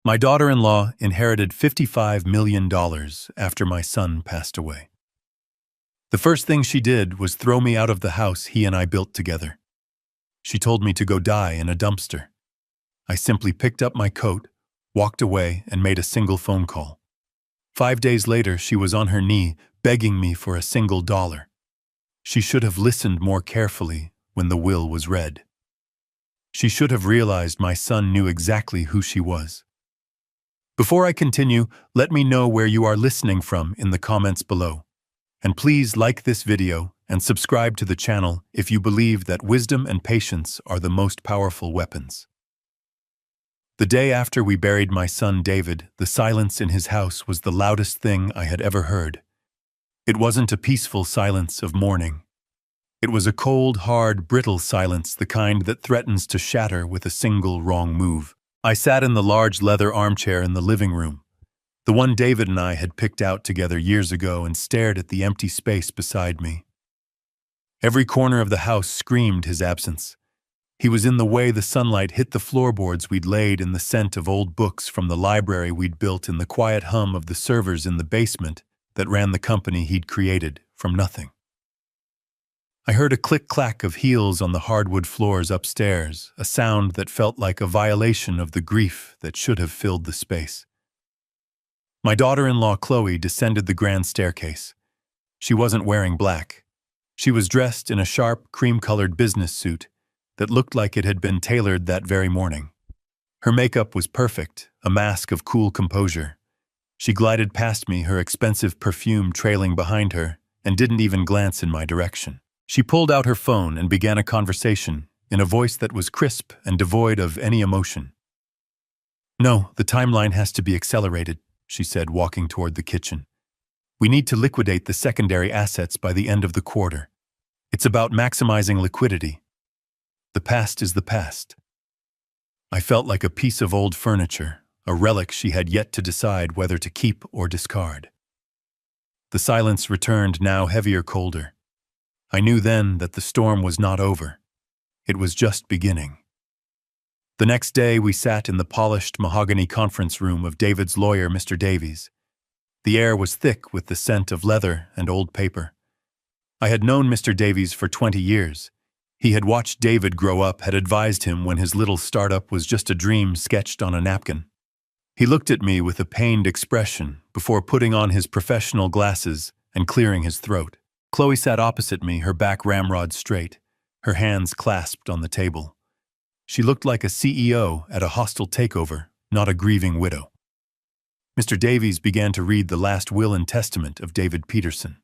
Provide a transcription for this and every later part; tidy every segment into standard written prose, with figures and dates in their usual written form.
My daughter-in-law inherited $55 million after my son passed away. The first thing she did was throw me out of the house he and I built together. She told me to go die in a dumpster. I simply picked up my coat, walked away, and made a single phone call. 5 days later, she was on her knee, begging me for a single dollar. She should have listened more carefully when the will was read. She should have realized my son knew exactly who she was. Before I continue, let me know where you are listening from in the comments below. And please like this video and subscribe to the channel if you believe that wisdom and patience are the most powerful weapons. The day after we buried my son David, the silence in his house was the loudest thing I had ever heard. It wasn't a peaceful silence of mourning. It was a cold, hard, brittle silence, the kind that threatens to shatter with a single wrong move. I sat in the large leather armchair in the living room, the one David and I had picked out together years ago, and stared at the empty space beside me. Every corner of the house screamed his absence. He was in the way the sunlight hit the floorboards we'd laid, in the scent of old books from the library we'd built, in the quiet hum of the servers in the basement that ran the company he'd created from nothing. I heard a click-clack of heels on the hardwood floors upstairs, a sound that felt like a violation of the grief that should have filled the space. My daughter-in-law Chloe descended the grand staircase. She wasn't wearing black. She was dressed in a sharp, cream-colored business suit that looked like it had been tailored that very morning. Her makeup was perfect, a mask of cool composure. She glided past me, her expensive perfume trailing behind her, and didn't even glance in my direction. She pulled out her phone and began a conversation in a voice that was crisp and devoid of any emotion. "No, the timeline has to be accelerated," she said, walking toward the kitchen. "We need to liquidate the secondary assets by the end of the quarter. It's about maximizing liquidity. The past is the past." I felt like a piece of old furniture, a relic she had yet to decide whether to keep or discard. The silence returned, now heavier, colder. I knew then that the storm was not over. It was just beginning. The next day we sat in the polished mahogany conference room of David's lawyer, Mr. Davies. The air was thick with the scent of leather and old paper. I had known Mr. Davies for 20 years. He had watched David grow up, had advised him when his little startup was just a dream sketched on a napkin. He looked at me with a pained expression before putting on his professional glasses and clearing his throat. Chloe sat opposite me, her back ramrod straight, her hands clasped on the table. She looked like a CEO at a hostile takeover, not a grieving widow. Mr. Davies began to read the last will and testament of David Peterson.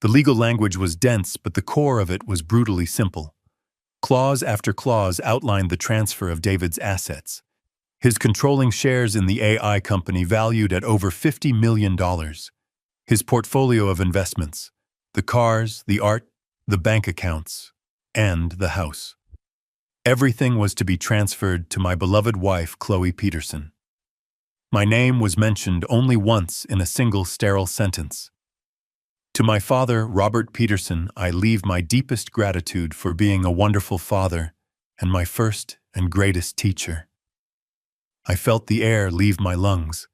The legal language was dense, but the core of it was brutally simple. Clause after clause outlined the transfer of David's assets. His controlling shares in the AI company valued at over $50 million. His portfolio of investments, the cars, the art, the bank accounts, and the house. Everything was to be transferred to my beloved wife, Chloe Peterson. My name was mentioned only once in a single sterile sentence. To my father, Robert Peterson, I leave my deepest gratitude for being a wonderful father and my first and greatest teacher. I felt the air leave my lungs.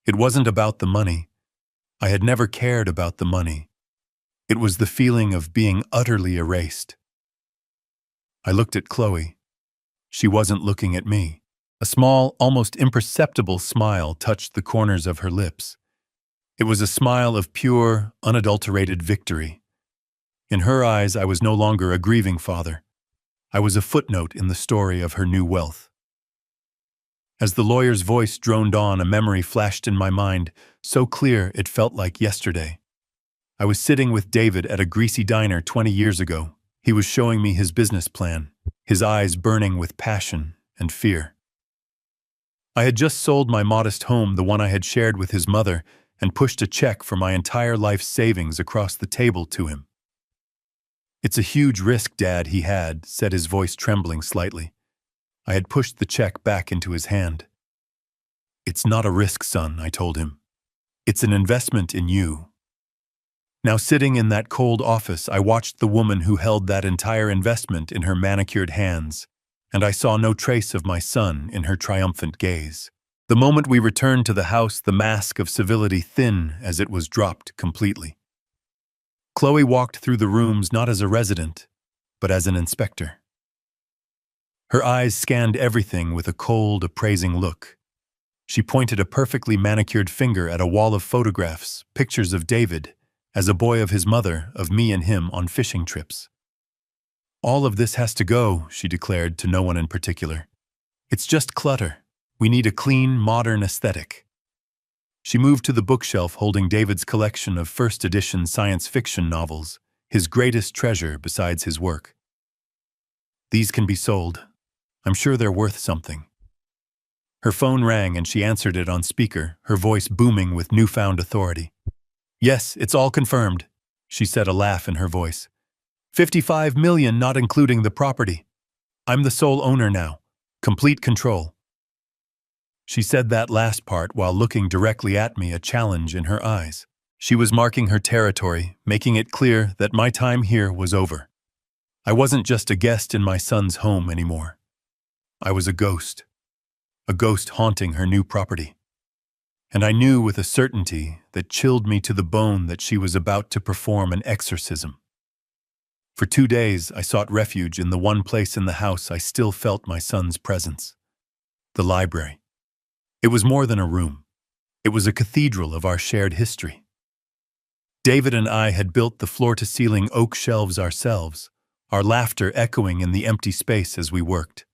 It wasn't about the money. I had never cared about the money. It was the feeling of being utterly erased. I looked at Chloe. She wasn't looking at me. A small, almost imperceptible smile touched the corners of her lips. It was a smile of pure, unadulterated victory. In her eyes, I was no longer a grieving father. I was a footnote in the story of her new wealth. As the lawyer's voice droned on, a memory flashed in my mind, so clear it felt like yesterday. I was sitting with David at a greasy diner 20 years ago. He was showing me his business plan, his eyes burning with passion and fear. I had just sold my modest home, the one I had shared with his mother, and pushed a check for my entire life's savings across the table to him. "It's a huge risk, Dad," he had, said, his voice trembling slightly. I had pushed the check back into his hand. "It's not a risk, son," I told him. "It's an investment in you." Now, sitting in that cold office, I watched the woman who held that entire investment in her manicured hands, and I saw no trace of my son in her triumphant gaze. The moment we returned to the house, the mask of civility thin as it was dropped completely. Chloe walked through the rooms not as a resident, but as an inspector. Her eyes scanned everything with a cold, appraising look. She pointed a perfectly manicured finger at a wall of photographs, pictures of David, as a boy of his mother, of me and him on fishing trips. All of this has to go, she declared to no one in particular. It's just clutter. We need a clean, modern aesthetic. She moved to the bookshelf holding David's collection of first edition science fiction novels, his greatest treasure besides his work. These can be sold. I'm sure they're worth something. Her phone rang and she answered it on speaker, her voice booming with newfound authority. Yes, it's all confirmed, she said, a laugh in her voice. 55 million, not including the property. I'm the sole owner now. Complete control. She said that last part while looking directly at me, a challenge in her eyes. She was marking her territory, making it clear that my time here was over. I wasn't just a guest in my son's home anymore. I was a ghost haunting her new property. And I knew with a certainty that chilled me to the bone that she was about to perform an exorcism. For 2 days, I sought refuge in the one place in the house I still felt my son's presence: the library. It was more than a room. It was a cathedral of our shared history. David and I had built the floor-to-ceiling oak shelves ourselves, our laughter echoing in the empty space as we worked.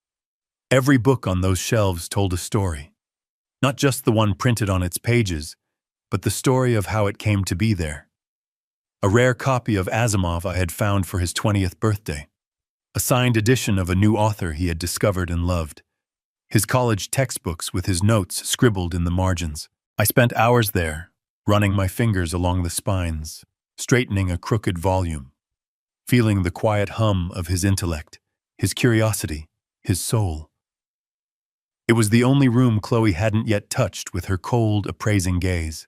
Every book on those shelves told a story. Not just the one printed on its pages, but the story of how it came to be there. A rare copy of Asimov I had found for his 20th birthday. A signed edition of a new author he had discovered and loved. His college textbooks with his notes scribbled in the margins. I spent hours there, running my fingers along the spines, straightening a crooked volume, feeling the quiet hum of his intellect, his curiosity, his soul. It was the only room Chloe hadn't yet touched with her cold, appraising gaze.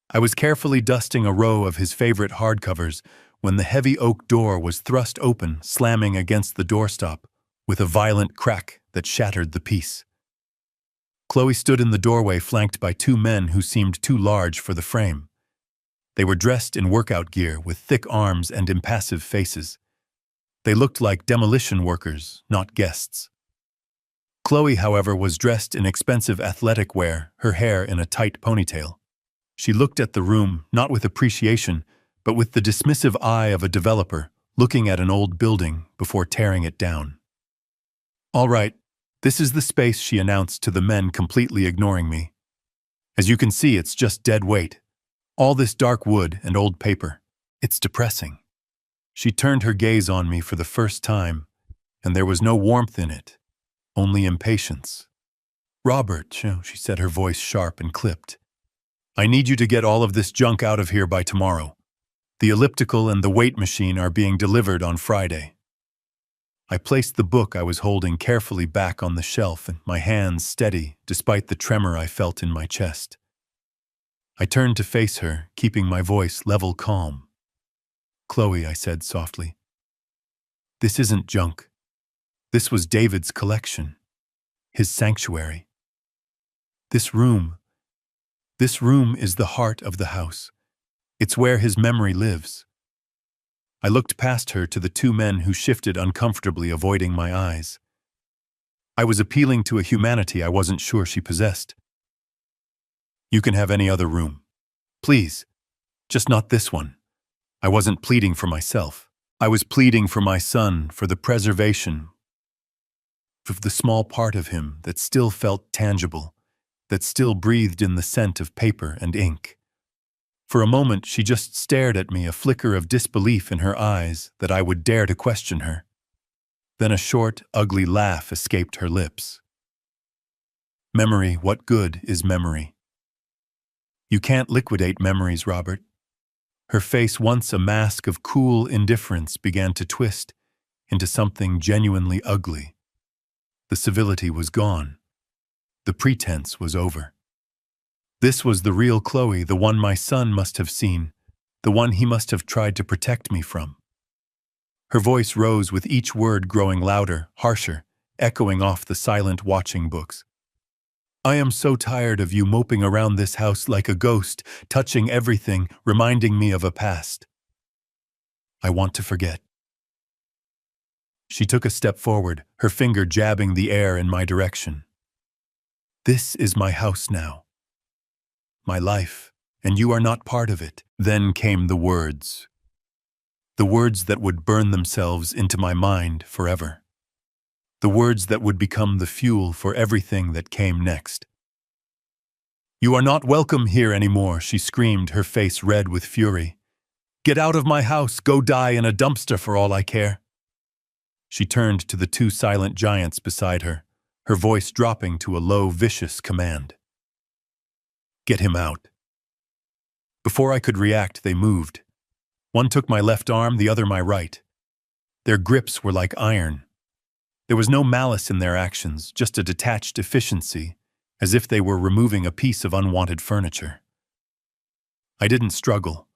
I was carefully dusting a row of his favorite hardcovers when the heavy oak door was thrust open, slamming against the doorstop with a violent crack that shattered the peace. Chloe stood in the doorway, flanked by 2 men who seemed too large for the frame. They were dressed in workout gear with thick arms and impassive faces. They looked like demolition workers, not guests. Chloe, however, was dressed in expensive athletic wear, her hair in a tight ponytail. She looked at the room, not with appreciation, but with the dismissive eye of a developer looking at an old building before tearing it down. All right, this is the space, she announced to the men, completely ignoring me. As you can see, it's just dead weight. All this dark wood and old paper. It's depressing. She turned her gaze on me for the first time, and there was no warmth in it. Only impatience. Robert, she said, her voice sharp and clipped. I need you to get all of this junk out of here by tomorrow. The elliptical and the weight machine are being delivered on Friday. I placed the book I was holding carefully back on the shelf, and my hands steady despite the tremor I felt in my chest. I turned to face her, keeping my voice level calm. Chloe, I said softly, this isn't junk. This was David's collection, his sanctuary. This room is the heart of the house. It's where his memory lives. I looked past her to the 2 men who shifted uncomfortably, avoiding my eyes. I was appealing to a humanity I wasn't sure she possessed. You can have any other room. Please, just not this one. I wasn't pleading for myself. I was pleading for my son, for the preservation of the small part of him that still felt tangible, that still breathed in the scent of paper and ink. For a moment, she just stared at me, a flicker of disbelief in her eyes that I would dare to question her. Then a short, ugly laugh escaped her lips. Memory, what good is memory? You can't liquidate memories, Robert. Her face, once a mask of cool indifference, began to twist into something genuinely ugly. The civility was gone. The pretense was over. This was the real Chloe, the one my son must have seen, the one he must have tried to protect me from. Her voice rose with each word growing louder, harsher, echoing off the silent watching books. I am so tired of you moping around this house like a ghost, touching everything, reminding me of a past. I want to forget. She took a step forward, her finger jabbing the air in my direction. This is my house now. My life, and you are not part of it. Then came the words. The words that would burn themselves into my mind forever. The words that would become the fuel for everything that came next. You are not welcome here anymore, she screamed, her face red with fury. Get out of my house, go die in a dumpster for all I care. She turned to the two silent giants beside her, her voice dropping to a low, vicious command. Get him out. Before I could react, they moved. One took my left arm, the other my right. Their grips were like iron. There was no malice in their actions, just a detached efficiency, as if they were removing a piece of unwanted furniture. I didn't struggle.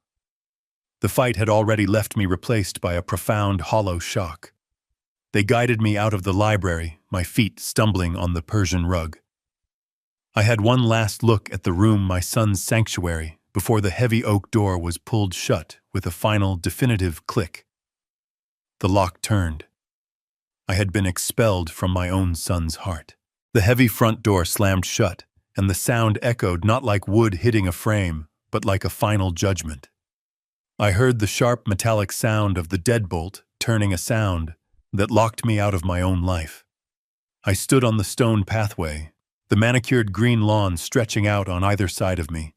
The fight had already left me replaced by a profound, hollow shock. They guided me out of the library, my feet stumbling on the Persian rug. I had one last look at the room, my son's sanctuary, before the heavy oak door was pulled shut with a final, definitive click. The lock turned. I had been expelled from my own son's heart. The heavy front door slammed shut, and the sound echoed not like wood hitting a frame, but like a final judgment. I heard the sharp metallic sound of the deadbolt turning a sound that locked me out of my own life. I stood on the stone pathway, the manicured green lawn stretching out on either side of me.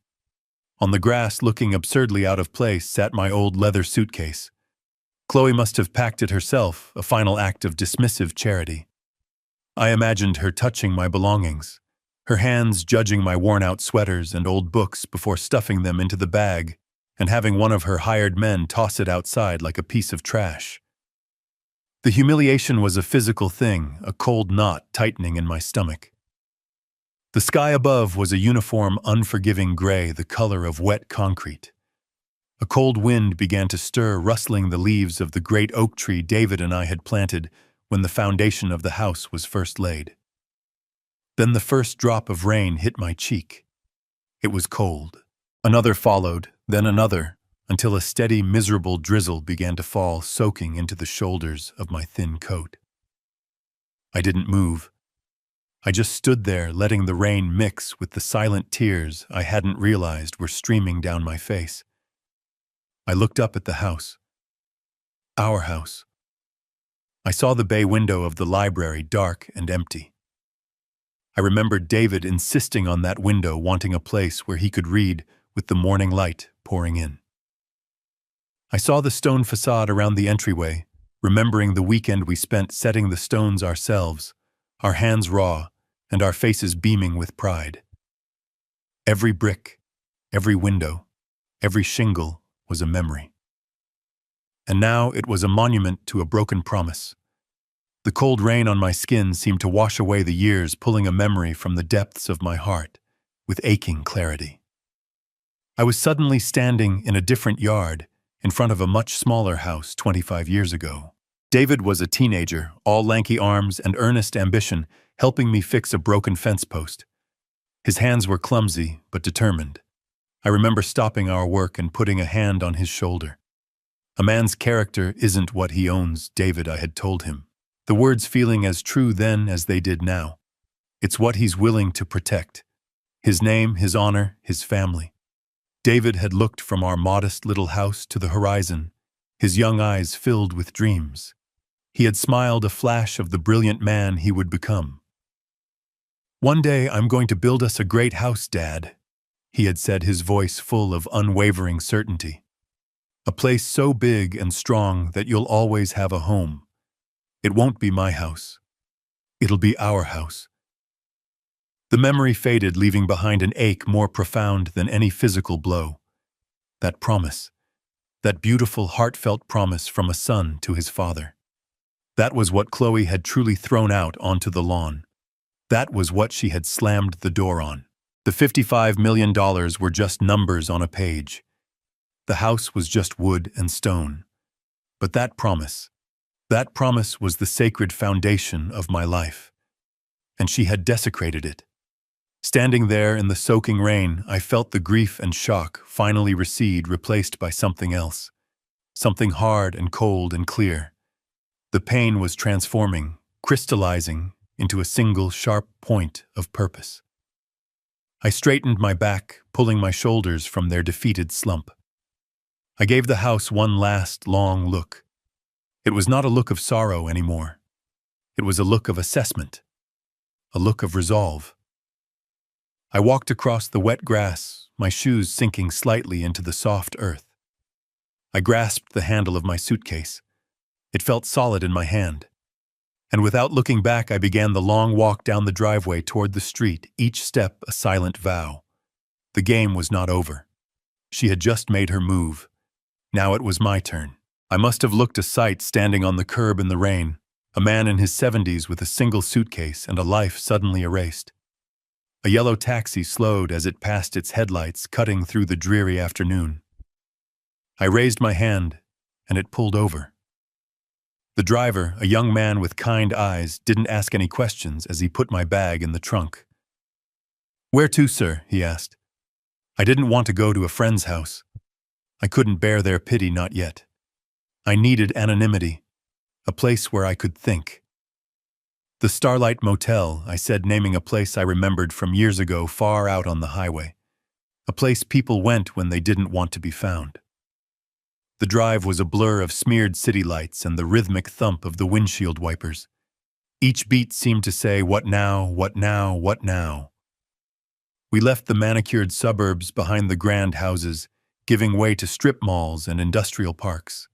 On the grass, looking absurdly out of place, sat my old leather suitcase. Chloe must have packed it herself, a final act of dismissive charity. I imagined her touching my belongings, her hands judging my worn-out sweaters and old books before stuffing them into the bag and having one of her hired men toss it outside like a piece of trash. The humiliation was a physical thing, a cold knot tightening in my stomach. The sky above was a uniform, unforgiving gray, the color of wet concrete. A cold wind began to stir, rustling the leaves of the great oak tree David and I had planted when the foundation of the house was first laid. Then the first drop of rain hit my cheek. It was cold. Another followed, then another, until a steady, miserable drizzle began to fall, soaking into the shoulders of my thin coat. I didn't move. I just stood there, letting the rain mix with the silent tears I hadn't realized were streaming down my face. I looked up at the house. Our house. I saw the bay window of the library, dark and empty. I remembered David insisting on that window, wanting a place where he could read with the morning light pouring in. I saw the stone facade around the entryway, remembering the weekend we spent setting the stones ourselves, our hands raw and our faces beaming with pride. Every brick, every window, every shingle was a memory. And now it was a monument to a broken promise. The cold rain on my skin seemed to wash away the years, pulling a memory from the depths of my heart with aching clarity. I was suddenly standing in a different yard, in front of a much smaller house 25 years ago. David was a teenager, all lanky arms and earnest ambition, helping me fix a broken fence post. His hands were clumsy, but determined. I remember stopping our work and putting a hand on his shoulder. A man's character isn't what he owns, David, I had told him. The words feeling as true then as they did now. It's what he's willing to protect. His name, his honor, his family. David had looked from our modest little house to the horizon, his young eyes filled with dreams. He had smiled a flash of the brilliant man he would become. One day I'm going to build us a great house, Dad, he had said, his voice full of unwavering certainty. A place so big and strong that you'll always have a home. It won't be my house. It'll be our house. The memory faded, leaving behind an ache more profound than any physical blow. That promise. That beautiful, heartfelt promise from a son to his father. That was what Chloe had truly thrown out onto the lawn. That was what she had slammed the door on. The $55 million were just numbers on a page. The house was just wood and stone. But that promise was the sacred foundation of my life. And she had desecrated it. Standing there in the soaking rain, I felt the grief and shock finally recede, replaced by something else. Something hard and cold and clear. The pain was transforming, crystallizing into a single sharp point of purpose. I straightened my back, pulling my shoulders from their defeated slump. I gave the house one last, long look. It was not a look of sorrow anymore. It was a look of assessment, a look of resolve. I walked across the wet grass, my shoes sinking slightly into the soft earth. I grasped the handle of my suitcase. It felt solid in my hand. And without looking back, I began the long walk down the driveway toward the street, each step a silent vow. The game was not over. She had just made her move. Now it was my turn. I must have looked a sight standing on the curb in the rain, a man in his 70s with a single suitcase and a life suddenly erased. A yellow taxi slowed as it passed its headlights, cutting through the dreary afternoon. I raised my hand, and it pulled over. The driver, a young man with kind eyes, didn't ask any questions as he put my bag in the trunk. "Where to, sir?" he asked. I didn't want to go to a friend's house. I couldn't bear their pity, not yet. I needed anonymity, a place where I could think. "The Starlight Motel," I said, naming a place I remembered from years ago far out on the highway. A place people went when they didn't want to be found. The drive was a blur of smeared city lights and the rhythmic thump of the windshield wipers. Each beat seemed to say, "What now, what now, what now?" We left the manicured suburbs behind the grand houses, giving way to strip malls and industrial parks.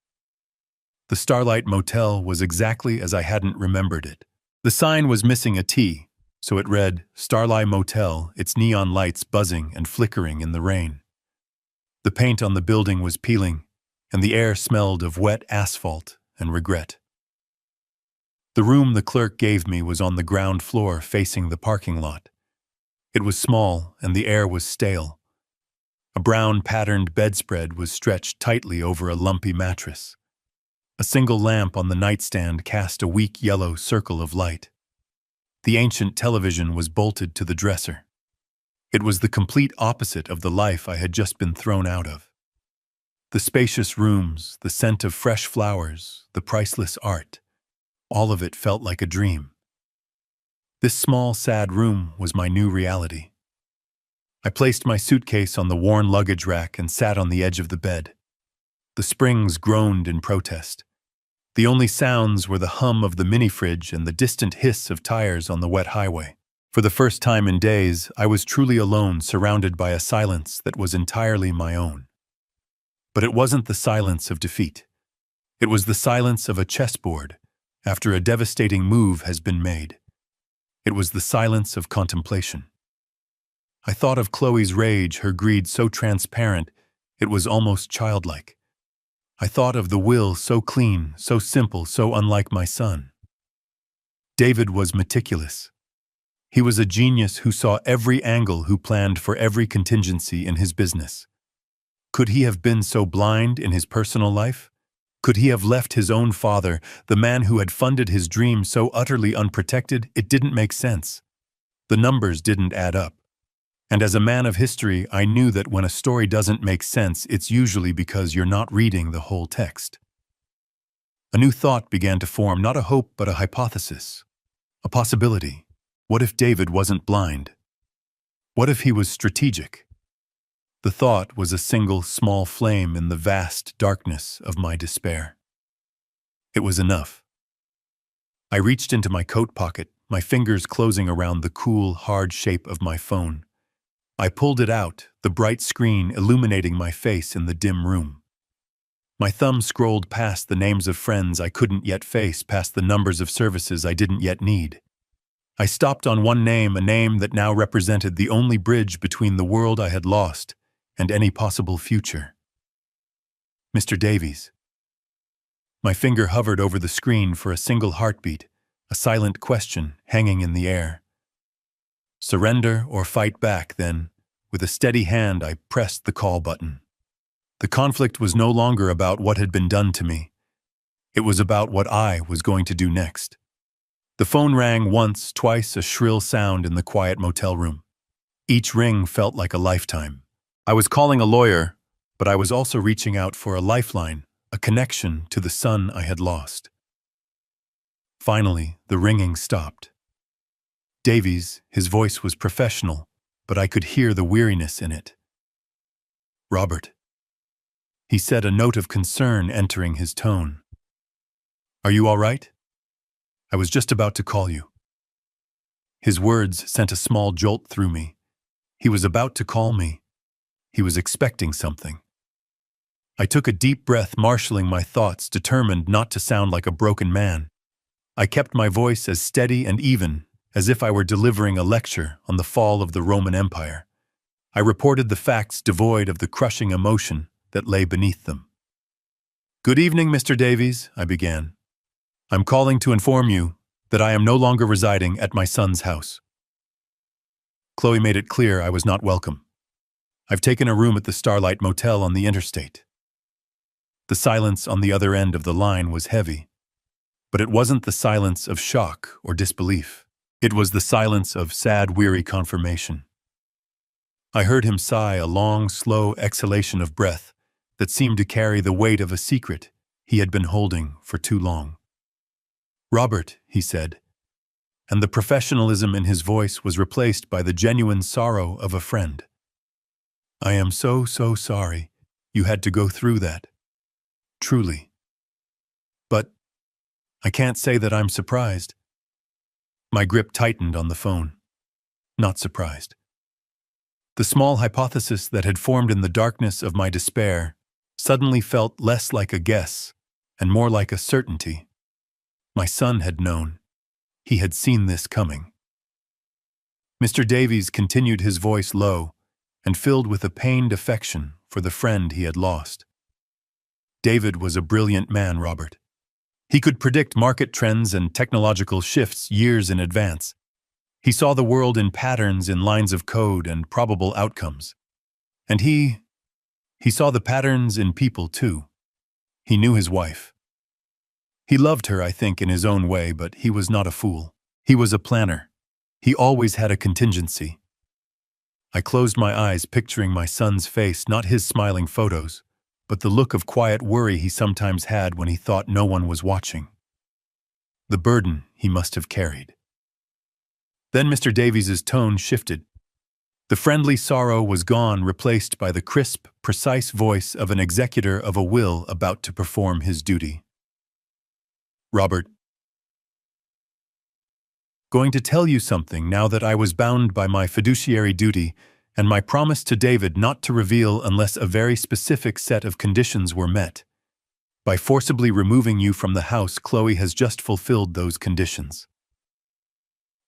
The Starlight Motel was exactly as I hadn't remembered it. The sign was missing a T, so it read, Starlight Motel, its neon lights buzzing and flickering in the rain. The paint on the building was peeling, and the air smelled of wet asphalt and regret. The room the clerk gave me was on the ground floor facing the parking lot. It was small, and the air was stale. A brown patterned bedspread was stretched tightly over a lumpy mattress. A single lamp on the nightstand cast a weak yellow circle of light. The ancient television was bolted to the dresser. It was the complete opposite of the life I had just been thrown out of. The spacious rooms, the scent of fresh flowers, the priceless art, all of it felt like a dream. This small, sad room was my new reality. I placed my suitcase on the worn luggage rack and sat on the edge of the bed. The springs groaned in protest. The only sounds were the hum of the mini-fridge and the distant hiss of tires on the wet highway. For the first time in days, I was truly alone, surrounded by a silence that was entirely my own. But it wasn't the silence of defeat. It was the silence of a chessboard after a devastating move has been made. It was the silence of contemplation. I thought of Chloe's rage, her greed so transparent, it was almost childlike. I thought of the will so clean, so simple, so unlike my son. David was meticulous. He was a genius who saw every angle, who planned for every contingency in his business. Could he have been so blind in his personal life? Could he have left his own father, the man who had funded his dream, so utterly unprotected? It didn't make sense. The numbers didn't add up. And as a man of history, I knew that when a story doesn't make sense, it's usually because you're not reading the whole text. A new thought began to form, not a hope, but a hypothesis. A possibility. What if David wasn't blind? What if he was strategic? The thought was a single small flame in the vast darkness of my despair. It was enough. I reached into my coat pocket, my fingers closing around the cool, hard shape of my phone. I pulled it out, the bright screen illuminating my face in the dim room. My thumb scrolled past the names of friends I couldn't yet face, past the numbers of services I didn't yet need. I stopped on one name, a name that now represented the only bridge between the world I had lost and any possible future. Mr. Davies. My finger hovered over the screen for a single heartbeat, a silent question hanging in the air. Surrender or fight back, then, with a steady hand, I pressed the call button. The conflict was no longer about what had been done to me. It was about what I was going to do next. The phone rang once, twice, a shrill sound in the quiet motel room. Each ring felt like a lifetime. I was calling a lawyer, but I was also reaching out for a lifeline, a connection to the son I had lost. Finally, the ringing stopped. Davies, his voice was professional, but I could hear the weariness in it. "Robert," he said, a note of concern entering his tone. "Are you all right? I was just about to call you." His words sent a small jolt through me. He was about to call me. He was expecting something. I took a deep breath, marshaling my thoughts, determined not to sound like a broken man. I kept my voice as steady and even as if I were delivering a lecture on the fall of the Roman Empire. I reported the facts devoid of the crushing emotion that lay beneath them. "Good evening, Mr. Davies," I began. "I'm calling to inform you that I am no longer residing at my son's house." Chloe made it clear I was not welcome. "I've taken a room at the Starlight Motel on the interstate." The silence on the other end of the line was heavy, but it wasn't the silence of shock or disbelief. It was the silence of sad, weary confirmation. I heard him sigh, a long, slow exhalation of breath that seemed to carry the weight of a secret he had been holding for too long. "Robert," he said, and the professionalism in his voice was replaced by the genuine sorrow of a friend. "I am so sorry you had to go through that. Truly. But I can't say that I'm surprised." My grip tightened on the phone. Not surprised. The small hypothesis that had formed in the darkness of my despair suddenly felt less like a guess and more like a certainty. My son had known. He had seen this coming. Mr. Davies continued, his voice low and filled with a pained affection for the friend he had lost. "David was a brilliant man, Robert. He could predict market trends and technological shifts years in advance. He saw the world in patterns, in lines of code and probable outcomes. And he saw the patterns in people too. He knew his wife. He loved her, I think, in his own way, but he was not a fool. He was a planner. He always had a contingency." I closed my eyes, picturing my son's face, not his smiling photos, but the look of quiet worry he sometimes had when he thought no one was watching. The burden he must have carried. Then Mr. Davies's tone shifted. The friendly sorrow was gone, replaced by the crisp, precise voice of an executor of a will about to perform his duty. "Robert, going to tell you something now that I was bound by my fiduciary duty and my promise to David not to reveal unless a very specific set of conditions were met. By forcibly removing you from the house, Chloe has just fulfilled those conditions."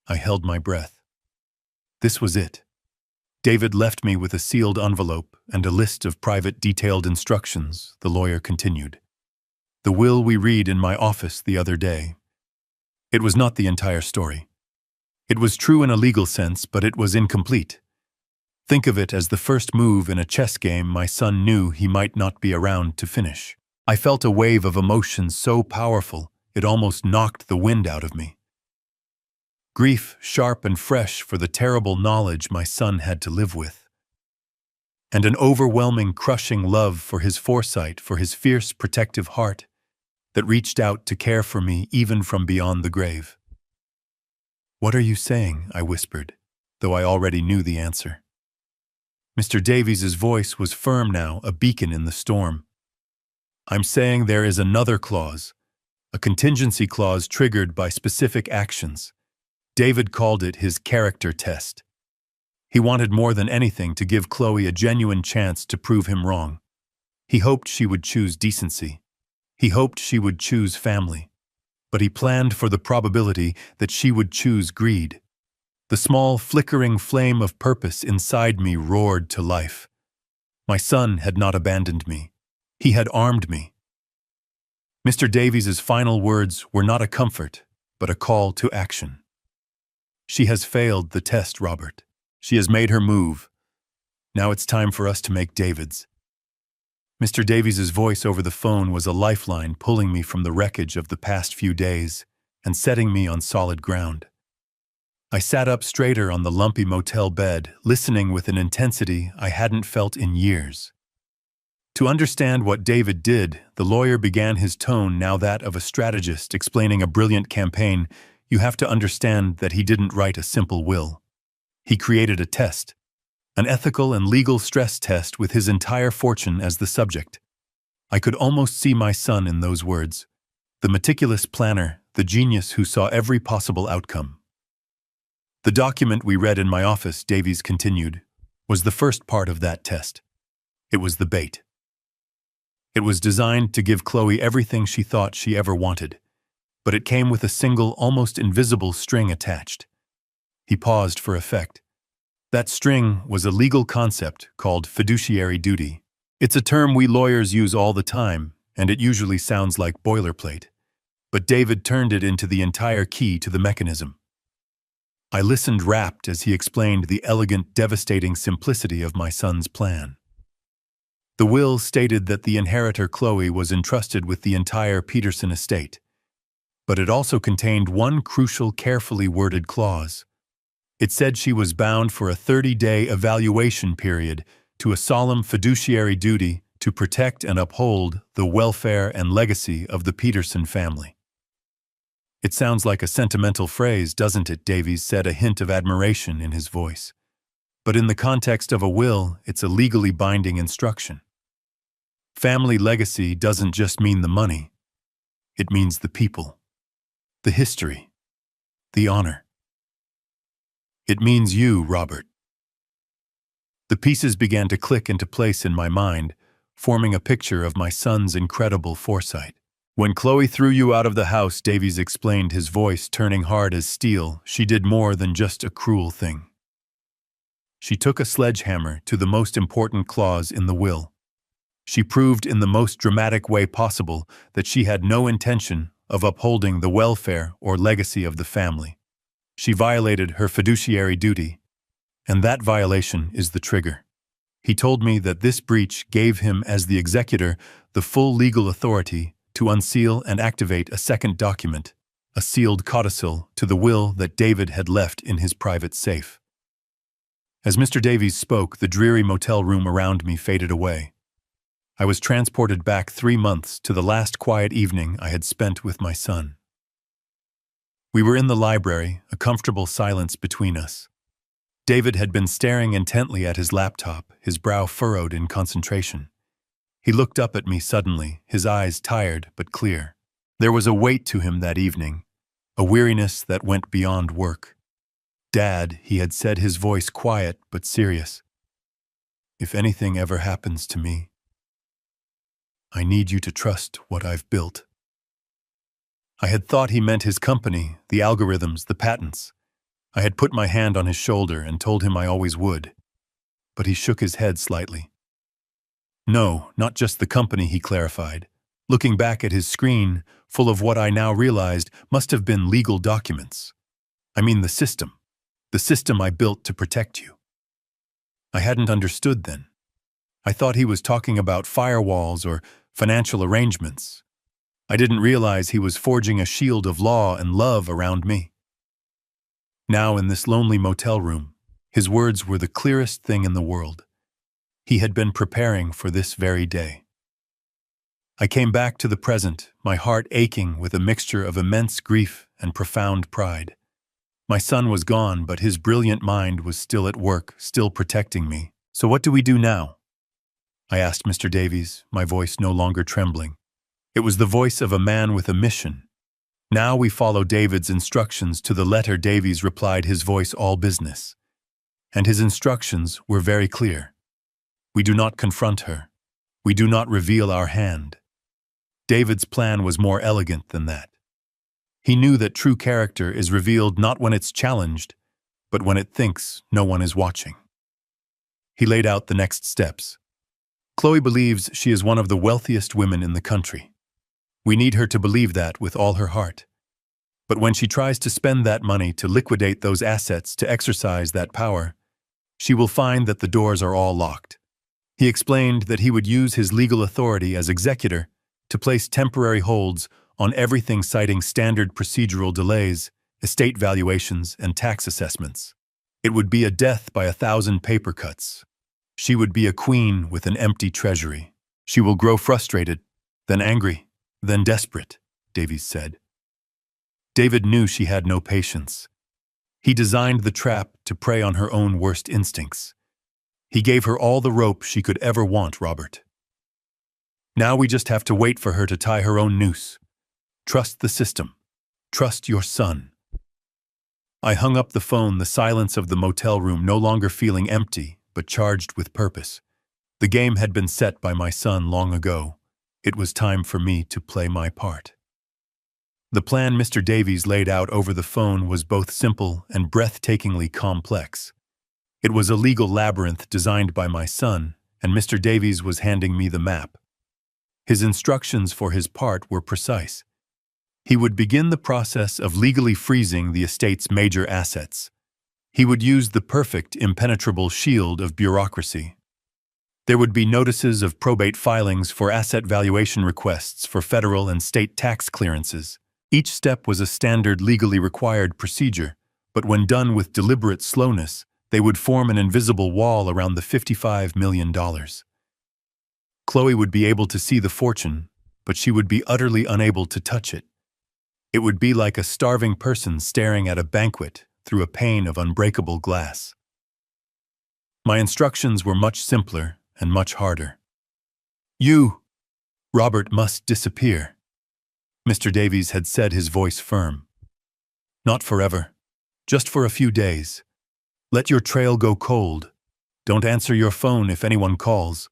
I held my breath. This was it. "David left me with a sealed envelope and a list of private detailed instructions," the lawyer continued. "The will we read in my office the other day. It was not the entire story. It was true in a legal sense, but it was incomplete. Think of it as the first move in a chess game my son knew he might not be around to finish." I felt a wave of emotion so powerful it almost knocked the wind out of me. Grief, sharp and fresh for the terrible knowledge my son had to live with. And an overwhelming, crushing love for his foresight, for his fierce, protective heart that reached out to care for me even from beyond the grave. "What are you saying?" I whispered, though I already knew the answer. Mr. Davies's voice was firm now, a beacon in the storm. "I'm saying there is another clause, a contingency clause triggered by specific actions. David called it his character test. He wanted more than anything to give Chloe a genuine chance to prove him wrong. He hoped she would choose decency. He hoped she would choose family. But he planned for the probability that she would choose greed. The small, flickering flame of purpose inside me roared to life. My son had not abandoned me. He had armed me." Mr. Davies's final words were not a comfort, but a call to action. "She has failed the test, Robert. She has made her move. Now it's time for us to make David's." Mr. Davies's voice over the phone was a lifeline, pulling me from the wreckage of the past few days and setting me on solid ground. I sat up straighter on the lumpy motel bed, listening with an intensity I hadn't felt in years. To understand what David did, the lawyer began his tone now that of a strategist explaining a brilliant campaign. You have to understand that he didn't write a simple will. He created a test, an ethical and legal stress test with his entire fortune as the subject. I could almost see my son in those words, the meticulous planner, the genius who saw every possible outcome. The document we read in my office, Davies continued, was the first part of that test. It was the bait. It was designed to give Chloe everything she thought she ever wanted, but it came with a single, almost invisible string attached. He paused for effect. That string was a legal concept called fiduciary duty. It's a term we lawyers use all the time, and it usually sounds like boilerplate. But David turned it into the entire key to the mechanism. I listened rapt as he explained the elegant, devastating simplicity of my son's plan. The will stated that the inheritor Chloe was entrusted with the entire Peterson estate, but it also contained one crucial, carefully worded clause. It said she was bound for a 30-day evaluation period to a solemn fiduciary duty to protect and uphold the welfare and legacy of the Peterson family. It sounds like a sentimental phrase, doesn't it? Davies said, a hint of admiration in his voice. But in the context of a will, it's a legally binding instruction. Family legacy doesn't just mean the money. It means the people, the history, the honor. It means you, Robert. The pieces began to click into place in my mind, forming a picture of my son's incredible foresight. When Chloe threw you out of the house, Davies explained, his voice turning hard as steel, she did more than just a cruel thing. She took a sledgehammer to the most important clause in the will. She proved in the most dramatic way possible that she had no intention of upholding the welfare or legacy of the family. She violated her fiduciary duty, and that violation is the trigger. He told me that this breach gave him, as the executor, the full legal authority to unseal and activate a second document, a sealed codicil to the will that David had left in his private safe. As Mr. Davies spoke, the dreary motel room around me faded away. I was transported back 3 months to the last quiet evening I had spent with my son. We were in the library, a comfortable silence between us. David had been staring intently at his laptop, his brow furrowed in concentration. He looked up at me suddenly, his eyes tired but clear. There was a weight to him that evening, a weariness that went beyond work. "Dad," he had said, his voice quiet but serious, "if anything ever happens to me, I need you to trust what I've built." I had thought he meant his company, the algorithms, the patents. I had put my hand on his shoulder and told him I always would. But he shook his head slightly. "No, not just the company," he clarified, looking back at his screen, full of what I now realized must have been legal documents. "I mean the system I built to protect you." I hadn't understood then. I thought he was talking about firewalls or financial arrangements. I didn't realize he was forging a shield of law and love around me. Now, in this lonely motel room, his words were the clearest thing in the world. He had been preparing for this very day. I came back to the present, my heart aching with a mixture of immense grief and profound pride. My son was gone, but his brilliant mind was still at work, still protecting me. "So what do we do now?" I asked Mr. Davies, my voice no longer trembling. It was the voice of a man with a mission. "Now we follow David's instructions to the letter," Davies replied, his voice all business. And his instructions were very clear. We do not confront her. We do not reveal our hand. David's plan was more elegant than that. He knew that true character is revealed not when it's challenged, but when it thinks no one is watching. He laid out the next steps. "Chloe believes she is one of the wealthiest women in the country. We need her to believe that with all her heart. But when she tries to spend that money to liquidate those assets, to exercise that power, she will find that the doors are all locked." He explained that he would use his legal authority as executor to place temporary holds on everything, citing standard procedural delays, estate valuations, and tax assessments. It would be a death by 1,000 paper cuts. She would be a queen with an empty treasury. She will grow frustrated, then angry, then desperate, Davies said. David knew she had no patience. He designed the trap to prey on her own worst instincts. He gave her all the rope she could ever want, Robert. Now we just have to wait for her to tie her own noose. Trust the system. Trust your son. I hung up the phone, the silence of the motel room no longer feeling empty, but charged with purpose. The game had been set by my son long ago. It was time for me to play my part. The plan Mr. Davies laid out over the phone was both simple and breathtakingly complex. It was a legal labyrinth designed by my son, and Mr. Davies was handing me the map. His instructions for his part were precise. He would begin the process of legally freezing the estate's major assets. He would use the perfect, impenetrable shield of bureaucracy. There would be notices of probate filings for asset valuation requests for federal and state tax clearances. Each step was a standard legally required procedure, but when done with deliberate slowness, they would form an invisible wall around the $55 million. Chloe would be able to see the fortune, but she would be utterly unable to touch it. It would be like a starving person staring at a banquet through a pane of unbreakable glass. My instructions were much simpler and much harder. Robert must disappear. Mr. Davies had said, his voice firm. Not forever, just for a few days. Let your trail go cold. Don't answer your phone if anyone calls.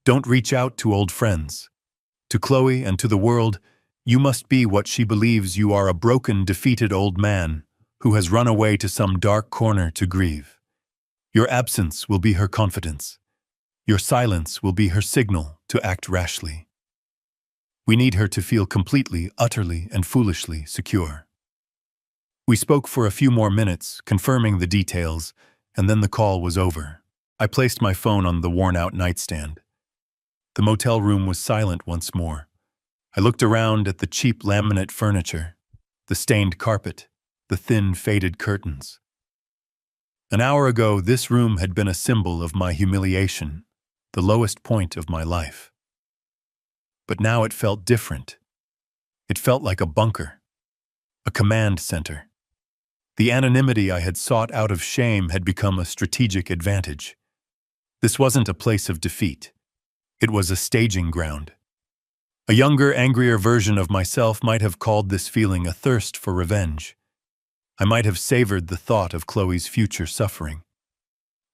Don't reach out to old friends. To Chloe and to the world, you must be what she believes you are, a broken, defeated old man who has run away to some dark corner to grieve. Your absence will be her confidence. Your silence will be her signal to act rashly. We need her to feel completely, utterly, and foolishly secure. We spoke for a few more minutes, confirming the details, and then the call was over. I placed my phone on the worn-out nightstand. The motel room was silent once more. I looked around at the cheap laminate furniture, the stained carpet, the thin, faded curtains. An hour ago, this room had been a symbol of my humiliation, the lowest point of my life. But now it felt different. It felt like a bunker, a command center. The anonymity I had sought out of shame had become a strategic advantage. This wasn't a place of defeat. It was a staging ground. A younger, angrier version of myself might have called this feeling a thirst for revenge. I might have savored the thought of Chloe's future suffering.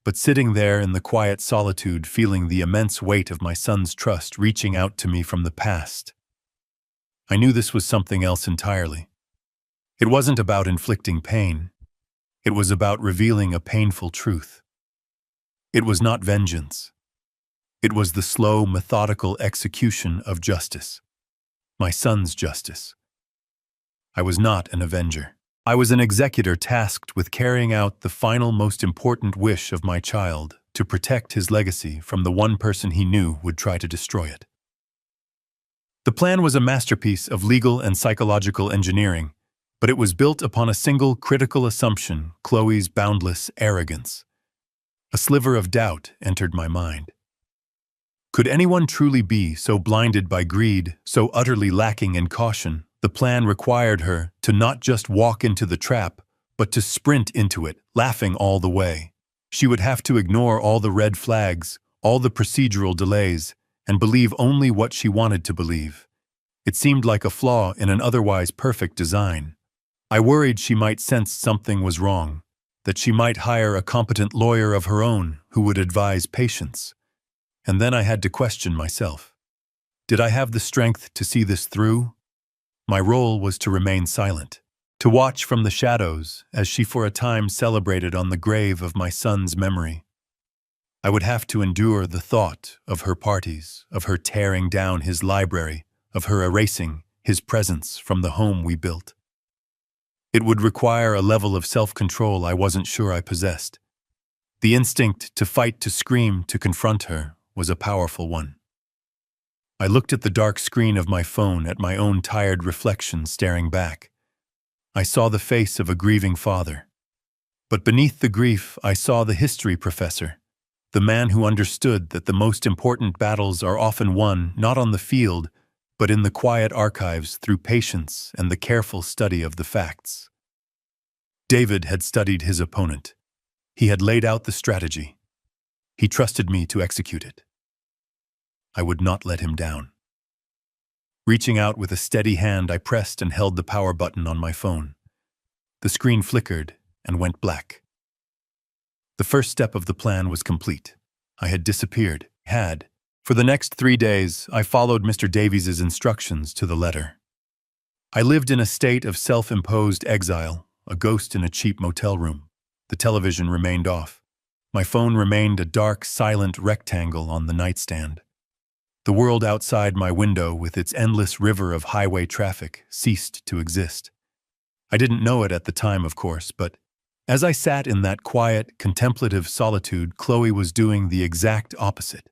But sitting there in the quiet solitude, feeling the immense weight of my son's trust reaching out to me from the past, I knew this was something else entirely. It wasn't about inflicting pain. It was about revealing a painful truth. It was not vengeance. It was the slow, methodical execution of justice. My son's justice. I was not an avenger. I was an executor tasked with carrying out the final, most important wish of my child, to protect his legacy from the one person he knew would try to destroy it. The plan was a masterpiece of legal and psychological engineering, but it was built upon a single critical assumption: Chloe's boundless arrogance. A sliver of doubt entered my mind. Could anyone truly be so blinded by greed, so utterly lacking in caution? The plan required her to not just walk into the trap, but to sprint into it, laughing all the way. She would have to ignore all the red flags, all the procedural delays, and believe only what she wanted to believe. It seemed like a flaw in an otherwise perfect design. I worried she might sense something was wrong, that she might hire a competent lawyer of her own who would advise patience. And then I had to question myself. Did I have the strength to see this through? My role was to remain silent, to watch from the shadows as she for a time celebrated on the grave of my son's memory. I would have to endure the thought of her parties, of her tearing down his library, of her erasing his presence from the home we built. It would require a level of self-control I wasn't sure I possessed. The instinct to fight, to scream, to confront her was a powerful one. I looked at the dark screen of my phone, at my own tired reflection staring back. I saw the face of a grieving father. But beneath the grief, I saw the history professor, the man who understood that the most important battles are often won not on the field, but in the quiet archives through patience and the careful study of the facts. David had studied his opponent. He had laid out the strategy. He trusted me to execute it. I would not let him down. Reaching out with a steady hand, I pressed and held the power button on my phone. The screen flickered and went black. The first step of the plan was complete. I had disappeared. For the next 3 days, I followed Mr. Davies's instructions to the letter. I lived in a state of self-imposed exile, a ghost in a cheap motel room. The television remained off. My phone remained a dark, silent rectangle on the nightstand. The world outside my window, with its endless river of highway traffic, ceased to exist. I didn't know it at the time, of course, but as I sat in that quiet, contemplative solitude, Chloe was doing the exact opposite.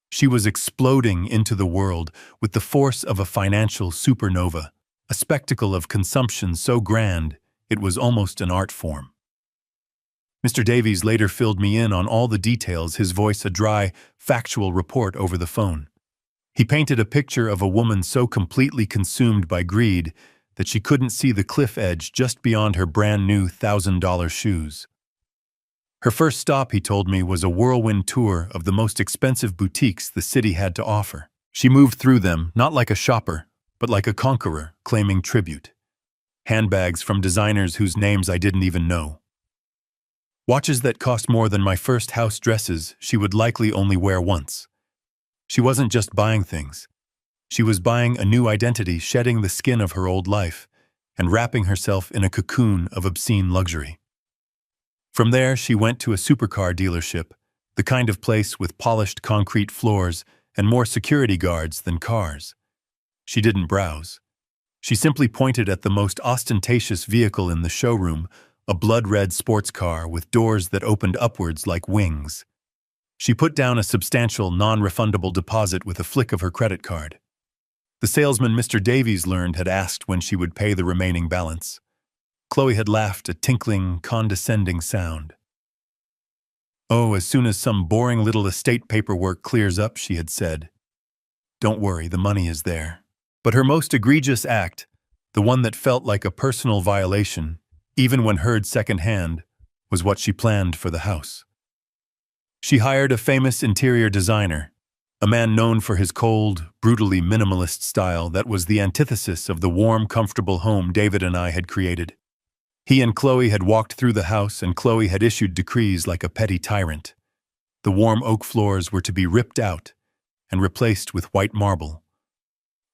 She was exploding into the world with the force of a financial supernova, a spectacle of consumption so grand it was almost an art form. Mr. Davies later filled me in on all the details, his voice a dry, factual report over the phone. He painted a picture of a woman so completely consumed by greed that she couldn't see the cliff edge just beyond her brand-new $1,000 shoes. Her first stop, he told me, was a whirlwind tour of the most expensive boutiques the city had to offer. She moved through them, not like a shopper, but like a conqueror, claiming tribute. Handbags from designers whose names I didn't even know. Watches that cost more than my first house dresses she would likely only wear once. She wasn't just buying things. She was buying a new identity, shedding the skin of her old life, and wrapping herself in a cocoon of obscene luxury. From there, she went to a supercar dealership, the kind of place with polished concrete floors and more security guards than cars. She didn't browse. She simply pointed at the most ostentatious vehicle in the showroom, a blood-red sports car with doors that opened upwards like wings. She put down a substantial, non-refundable deposit with a flick of her credit card. The salesman Mr. Davies learned had asked when she would pay the remaining balance. Chloe had laughed a tinkling, condescending sound. "Oh, as soon as some boring little estate paperwork clears up," she had said. "Don't worry, the money is there." But her most egregious act, the one that felt like a personal violation, even when heard secondhand, was what she planned for the house. She hired a famous interior designer, a man known for his cold, brutally minimalist style that was the antithesis of the warm, comfortable home David and I had created. He and Chloe had walked through the house, and Chloe had issued decrees like a petty tyrant. The warm oak floors were to be ripped out and replaced with white marble.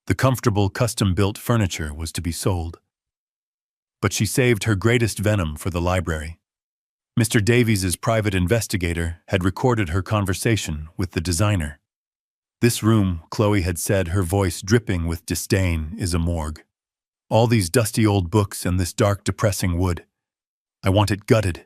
The comfortable, custom-built furniture was to be sold. But she saved her greatest venom for the library. Mr. Davies's private investigator had recorded her conversation with the designer. "This room," Chloe had said, her voice dripping with disdain, "is a morgue. All these dusty old books and this dark, depressing wood. I want it gutted.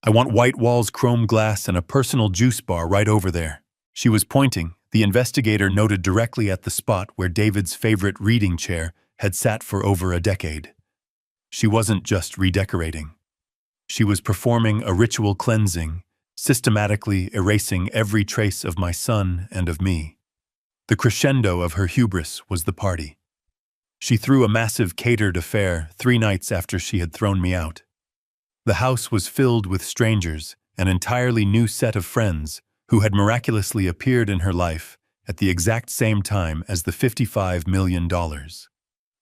I want white walls, chrome glass, and a personal juice bar right over there." She was pointing. The investigator noted directly at the spot where David's favorite reading chair had sat for over a decade. She wasn't just redecorating. She was performing a ritual cleansing, systematically erasing every trace of my son and of me. The crescendo of her hubris was the party. She threw a massive catered affair 3 nights after she had thrown me out. The house was filled with strangers, an entirely new set of friends who had miraculously appeared in her life at the exact same time as the $55 million.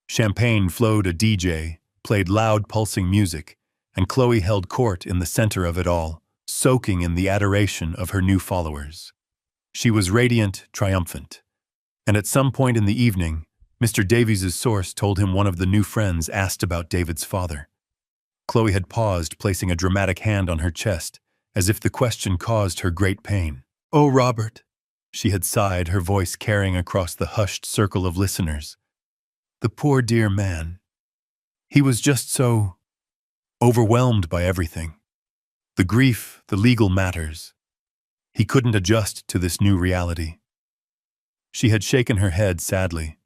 Champagne flowed, a DJ played loud, pulsing music, and Chloe held court in the center of it all, soaking in the adoration of her new followers. She was radiant, triumphant. And at some point in the evening, Mr. Davies's source told him one of the new friends asked about David's father. Chloe had paused, placing a dramatic hand on her chest, as if the question caused her great pain. "Oh, Robert," she had sighed, her voice carrying across the hushed circle of listeners. "The poor dear man. He was just so overwhelmed by everything. The grief, the legal matters. He couldn't adjust to this new reality." She had shaken her head sadly.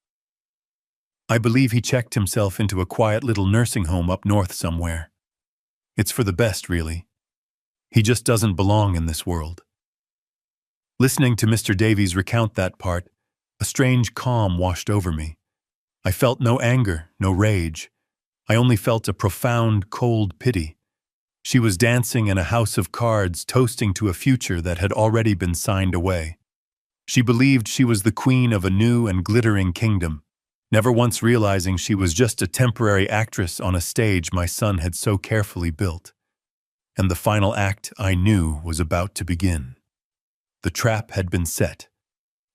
I believe he checked himself into a quiet little nursing home up north somewhere. It's for the best, really. He just doesn't belong in this world. Listening to Mr. Davies recount that part, a strange calm washed over me. I felt no anger, no rage. I only felt a profound, cold pity. She was dancing in a house of cards, toasting to a future that had already been signed away. She believed she was the queen of a new and glittering kingdom, never once realizing she was just a temporary actress on a stage my son had so carefully built. And the final act, I knew, was about to begin. The trap had been set.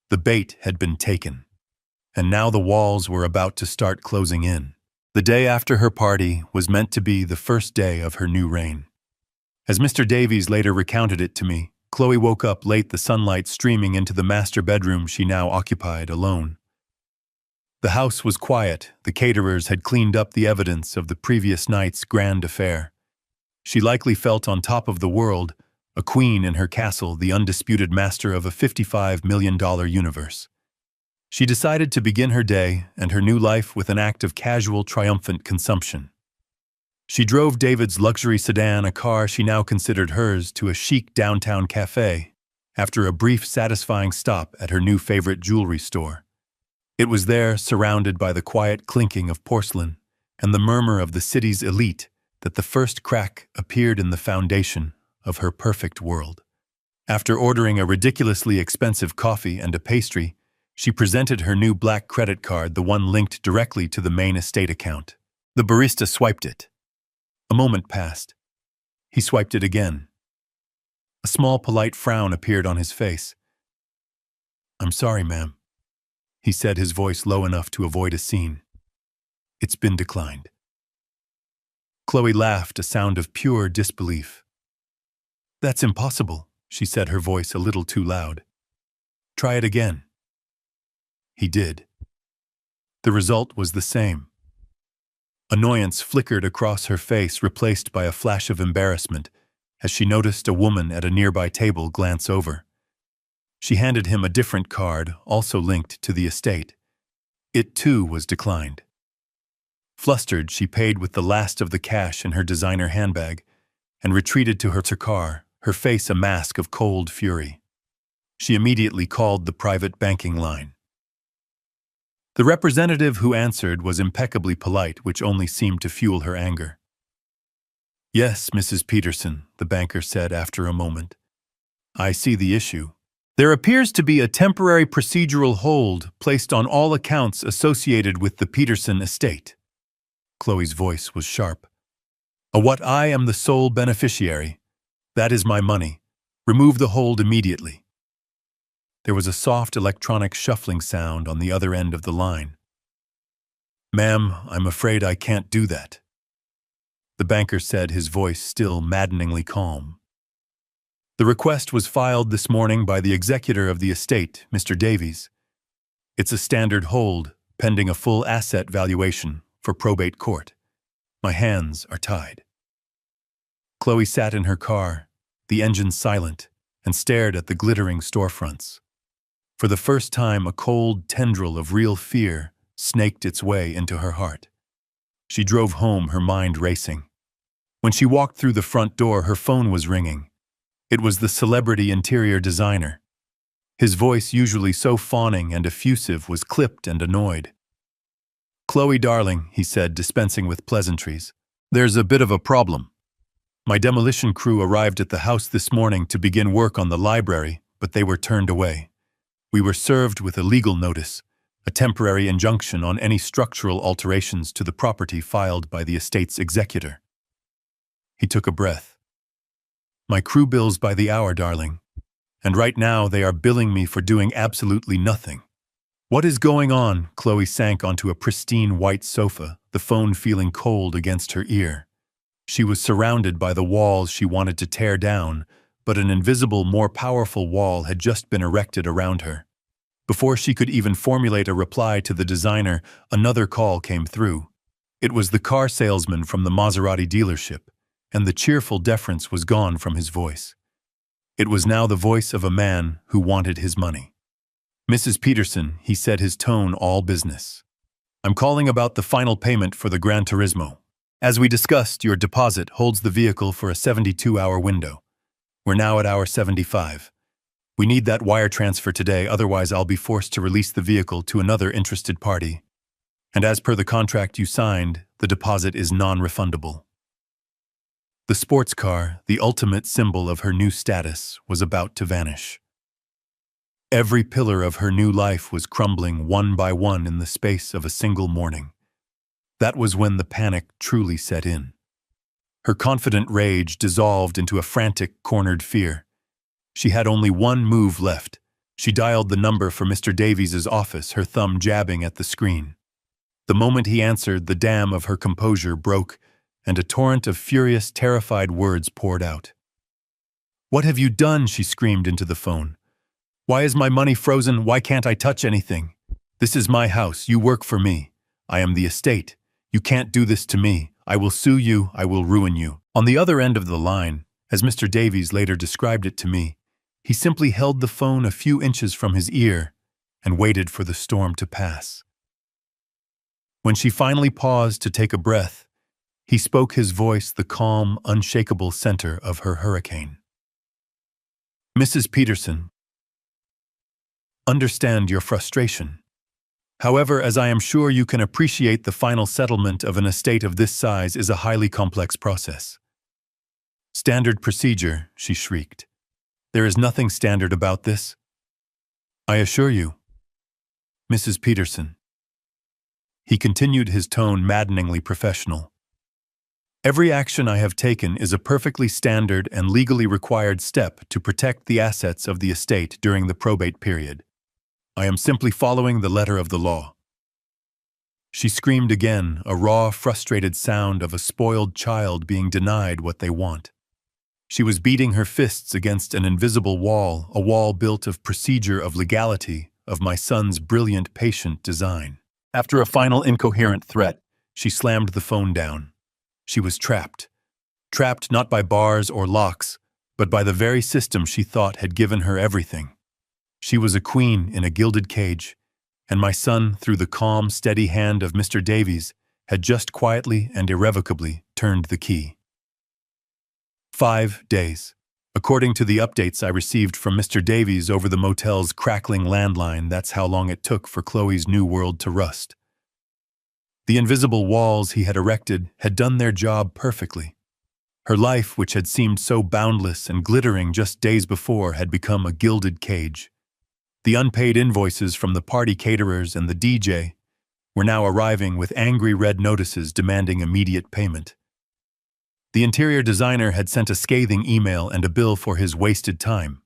The bait had been taken. And now the walls were about to start closing in. The day after her party was meant to be the first day of her new reign. As Mr. Davies later recounted it to me, Chloe woke up late, the sunlight streaming into the master bedroom she now occupied alone. The house was quiet. The caterers had cleaned up the evidence of the previous night's grand affair. She likely felt on top of the world, a queen in her castle, the undisputed master of a $55 million universe. She decided to begin her day and her new life with an act of casual, triumphant consumption. She drove David's luxury sedan, a car she now considered hers, to a chic downtown cafe, after a brief, satisfying stop at her new favorite jewelry store. It was there, surrounded by the quiet clinking of porcelain and the murmur of the city's elite, that the first crack appeared in the foundation of her perfect world. After ordering a ridiculously expensive coffee and a pastry, she presented her new black credit card, the one linked directly to the main estate account. The barista swiped it. A moment passed. He swiped it again. A small, polite frown appeared on his face. "I'm sorry, ma'am," he said, his voice low enough to avoid a scene. "It's been declined." Chloe laughed, a sound of pure disbelief. "That's impossible," she said, her voice a little too loud. "Try it again." He did. The result was the same. Annoyance flickered across her face, replaced by a flash of embarrassment, as she noticed a woman at a nearby table glance over. She handed him a different card, also linked to the estate. It, too, was declined. Flustered, she paid with the last of the cash in her designer handbag and retreated to her car, her face a mask of cold fury. She immediately called the private banking line. The representative who answered was impeccably polite, which only seemed to fuel her anger. "Yes, Mrs. Peterson," the banker said after a moment. "I see the issue. There appears to be a temporary procedural hold placed on all accounts associated with the Peterson estate." Chloe's voice was sharp. What I am the sole beneficiary. That is my money. Remove the hold immediately." There was a soft electronic shuffling sound on the other end of the line. "Ma'am, I'm afraid I can't do that," the banker said, his voice still maddeningly calm. "The request was filed this morning by the executor of the estate, Mr. Davies. It's a standard hold, pending a full asset valuation for probate court. My hands are tied." Chloe sat in her car, the engine silent, and stared at the glittering storefronts. For the first time, a cold tendril of real fear snaked its way into her heart. She drove home, her mind racing. When she walked through the front door, her phone was ringing. It was the celebrity interior designer. His voice, usually so fawning and effusive, was clipped and annoyed. "Chloe, darling," he said, dispensing with pleasantries, "there's a bit of a problem. My demolition crew arrived at the house this morning to begin work on the library, but they were turned away. We were served with a legal notice, a temporary injunction on any structural alterations to the property filed by the estate's executor." He took a breath. "My crew bills by the hour, darling, and right now they are billing me for doing absolutely nothing." "What is going on?" Chloe sank onto a pristine white sofa, the phone feeling cold against her ear. She was surrounded by the walls she wanted to tear down, but an invisible, more powerful wall had just been erected around her. Before she could even formulate a reply to the designer, another call came through. It was the car salesman from the Maserati dealership, and the cheerful deference was gone from his voice. It was now the voice of a man who wanted his money. "Mrs. Peterson," he said, his tone all business. I'm calling about the final payment for the Gran Turismo. As we discussed, your deposit holds the vehicle for a 72-hour window. We're now at hour 75. We need that wire transfer today, otherwise I'll be forced to release the vehicle to another interested party. And as per the contract you signed, the deposit is non-refundable. The sports car, the ultimate symbol of her new status, was about to vanish. Every pillar of her new life was crumbling one by one in the space of a single morning. That was when the panic truly set in. Her confident rage dissolved into a frantic, cornered fear. She had only one move left. She dialed the number for Mr. Davies's office, her thumb jabbing at the screen. The moment he answered, the dam of her composure broke, and a torrent of furious, terrified words poured out. "What have you done?" she screamed into the phone. "Why is my money frozen? Why can't I touch anything? This is my house. You work for me. I am the estate. You can't do this to me. I will sue you. I will ruin you." On the other end of the line, as Mr. Davies later described it to me, he simply held the phone a few inches from his ear and waited for the storm to pass. When she finally paused to take a breath, he spoke, his voice the calm, unshakable center of her hurricane. "Mrs. Peterson, understand your frustration. However, as I am sure you can appreciate, the final settlement of an estate of this size is a highly complex process." "Standard procedure," she shrieked. "There is nothing standard about this. I assure you, Mrs. Peterson." He continued, his tone maddeningly professional. "Every action I have taken is a perfectly standard and legally required step to protect the assets of the estate during the probate period. I am simply following the letter of the law." She screamed again, a raw, frustrated sound of a spoiled child being denied what they want. She was beating her fists against an invisible wall, a wall built of procedure, of legality, of my son's brilliant, patient design. After a final incoherent threat, she slammed the phone down. She was trapped. Trapped not by bars or locks, but by the very system she thought had given her everything. She was a queen in a gilded cage, and my son, through the calm, steady hand of Mr. Davies, had just quietly and irrevocably turned the key. 5 days. According to the updates I received from Mr. Davies over the motel's crackling landline, that's how long it took for Chloe's new world to rust. The invisible walls he had erected had done their job perfectly. Her life, which had seemed so boundless and glittering just days before, had become a gilded cage. The unpaid invoices from the party caterers and the DJ were now arriving with angry red notices demanding immediate payment. The interior designer had sent a scathing email and a bill for his wasted time.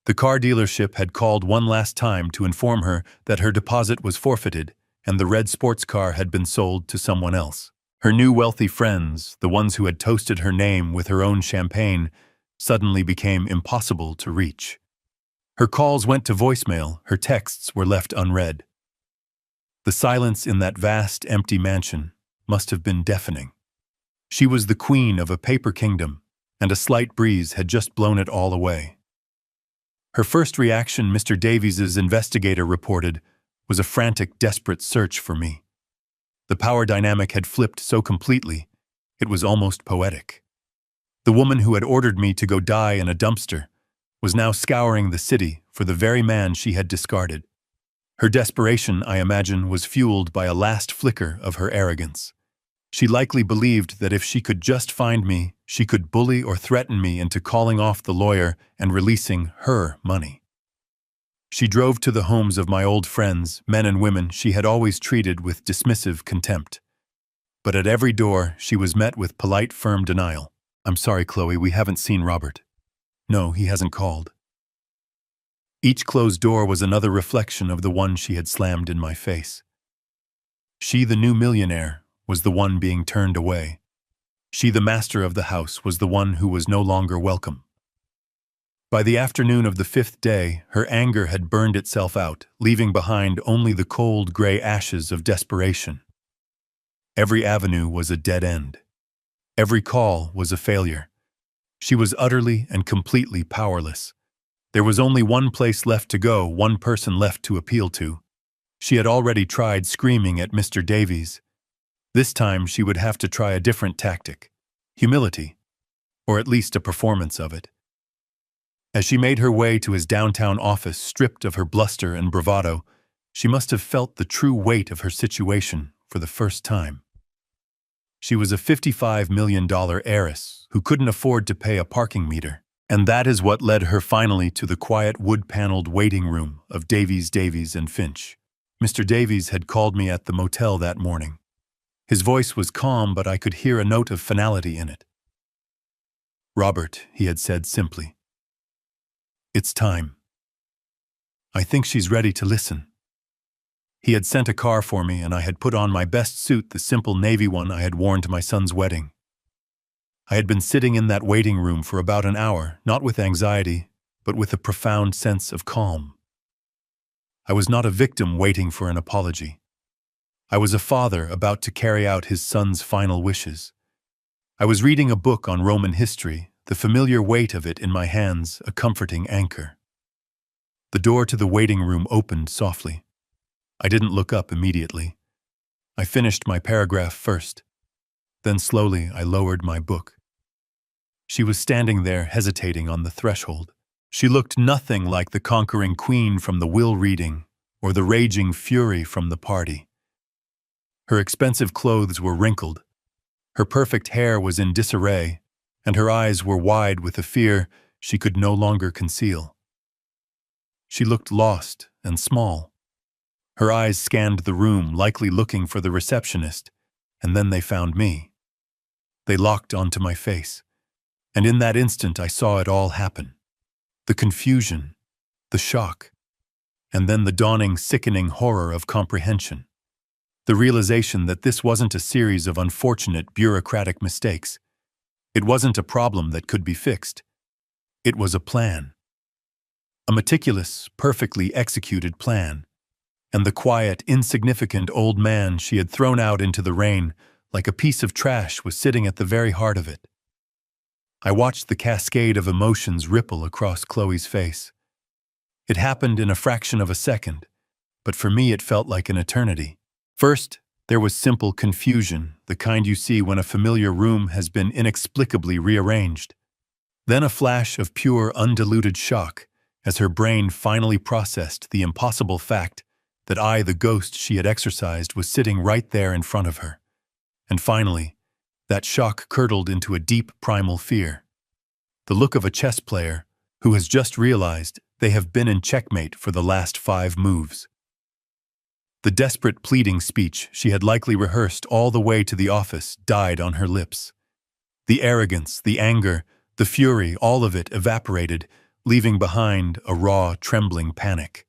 The car dealership had called one last time to inform her that her deposit was forfeited and the red sports car had been sold to someone else. Her new wealthy friends, the ones who had toasted her name with her own champagne, suddenly became impossible to reach. Her calls went to voicemail, her texts were left unread. The silence in that vast, empty mansion must have been deafening. She was the queen of a paper kingdom, and a slight breeze had just blown it all away. Her first reaction, Mr. Davies's investigator reported, was a frantic, desperate search for me. The power dynamic had flipped so completely, it was almost poetic. The woman who had ordered me to go die in a dumpster was now scouring the city for the very man she had discarded. Her desperation, I imagine, was fueled by a last flicker of her arrogance. She likely believed that if she could just find me, she could bully or threaten me into calling off the lawyer and releasing her money. She drove to the homes of my old friends, men and women she had always treated with dismissive contempt. But at every door, she was met with polite, firm denial. "I'm sorry, Chloe, we haven't seen Robert. No, he hasn't called." Each closed door was another reflection of the one she had slammed in my face. She, the new millionaire, was the one being turned away. She, the master of the house, was the one who was no longer welcome. By the afternoon of the 5th day, her anger had burned itself out, leaving behind only the cold, gray ashes of desperation. Every avenue was a dead end. Every call was a failure. She was utterly and completely powerless. There was only one place left to go, one person left to appeal to. She had already tried screaming at Mr. Davies. This time she would have to try a different tactic: humility, or at least a performance of it. As she made her way to his downtown office stripped of her bluster and bravado, she must have felt the true weight of her situation for the first time. She was a $55 million heiress who couldn't afford to pay a parking meter, and that is what led her finally to the quiet wood-paneled waiting room of Davies, and Finch. Mr. Davies had called me at the motel that morning. His voice was calm, but I could hear a note of finality in it. "Robert," he had said simply, "it's time. I think she's ready to listen." He had sent a car for me, and I had put on my best suit, the simple navy one I had worn to my son's wedding. I had been sitting in that waiting room for about an hour, not with anxiety, but with a profound sense of calm. I was not a victim waiting for an apology. I was a father about to carry out his son's final wishes. I was reading a book on Roman history, the familiar weight of it in my hands a comforting anchor. The door to the waiting room opened softly. I didn't look up immediately. I finished my paragraph first. Then slowly I lowered my book. She was standing there hesitating on the threshold. She looked nothing like the conquering queen from the will reading or the raging fury from the party. Her expensive clothes were wrinkled. Her perfect hair was in disarray, and her eyes were wide with a fear she could no longer conceal. She looked lost and small. Her eyes scanned the room, likely looking for the receptionist, and then they found me. They locked onto my face, and in that instant I saw it all happen. The confusion, the shock, and then the dawning, sickening horror of comprehension. The realization that this wasn't a series of unfortunate bureaucratic mistakes. It wasn't a problem that could be fixed. It was a plan. A meticulous, perfectly executed plan. And the quiet, insignificant old man she had thrown out into the rain like a piece of trash was sitting at the very heart of it. I watched the cascade of emotions ripple across Chloe's face. It happened in a fraction of a second, but for me it felt like an eternity. First, there was simple confusion, the kind you see when a familiar room has been inexplicably rearranged. Then a flash of pure, undiluted shock as her brain finally processed the impossible fact that I, the ghost she had exorcised, was sitting right there in front of her. And finally, that shock curdled into a deep primal fear. The look of a chess player who has just realized they have been in checkmate for the last 5 moves. The desperate pleading speech she had likely rehearsed all the way to the office died on her lips. The arrogance, the anger, the fury, all of it evaporated, leaving behind a raw, trembling panic.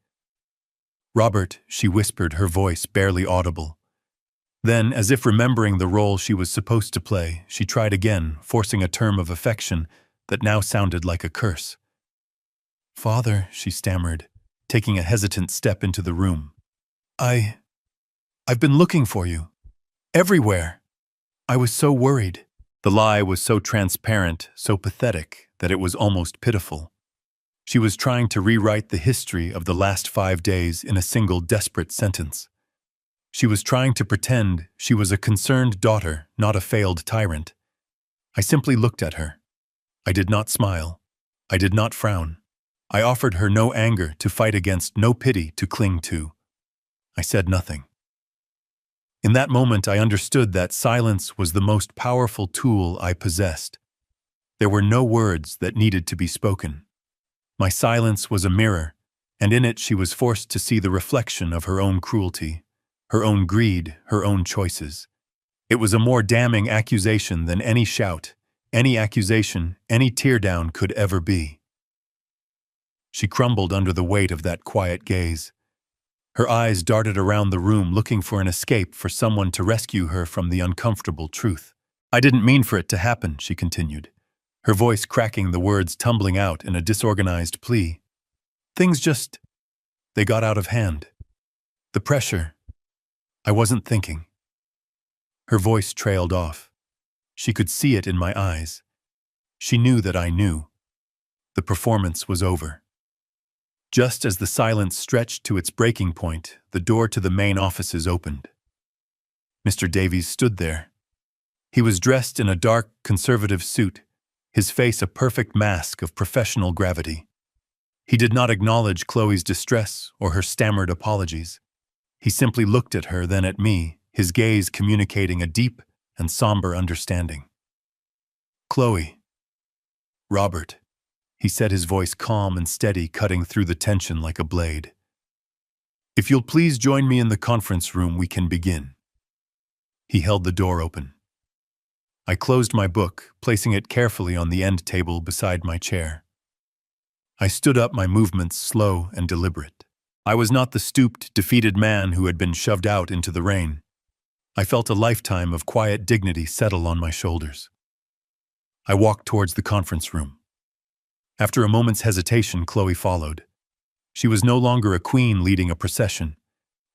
"Robert," she whispered, her voice barely audible. Then, as if remembering the role she was supposed to play, she tried again, forcing a term of affection that now sounded like a curse. "Father," she stammered, taking a hesitant step into the room. I've been looking for you. Everywhere. I was so worried." The lie was so transparent, so pathetic, that it was almost pitiful. She was trying to rewrite the history of the last 5 days in a single desperate sentence. She was trying to pretend she was a concerned daughter, not a failed tyrant. I simply looked at her. I did not smile. I did not frown. I offered her no anger to fight against, no pity to cling to. I said nothing. In that moment, I understood that silence was the most powerful tool I possessed. There were no words that needed to be spoken. My silence was a mirror, and in it she was forced to see the reflection of her own cruelty, her own greed, her own choices. It was a more damning accusation than any shout, any accusation, any teardown could ever be. She crumbled under the weight of that quiet gaze. Her eyes darted around the room looking for an escape, for someone to rescue her from the uncomfortable truth. "I didn't mean for it to happen," she continued, her voice cracking, the words tumbling out in a disorganized plea. They got out of hand. The pressure. I wasn't thinking." Her voice trailed off. She could see it in my eyes. She knew that I knew. The performance was over. Just as the silence stretched to its breaking point, the door to the main offices opened. Mr. Davies stood there. He was dressed in a dark, conservative suit, his face a perfect mask of professional gravity. He did not acknowledge Chloe's distress or her stammered apologies. He simply looked at her, then at me, his gaze communicating a deep and somber understanding. "Chloe." "Robert," he said, his voice calm and steady, cutting through the tension like a blade. "If you'll please join me in the conference room, we can begin." He held the door open. I closed my book, placing it carefully on the end table beside my chair. I stood up, my movements slow and deliberate. I was not the stooped, defeated man who had been shoved out into the rain. I felt a lifetime of quiet dignity settle on my shoulders. I walked towards the conference room. After a moment's hesitation, Chloe followed. She was no longer a queen leading a procession.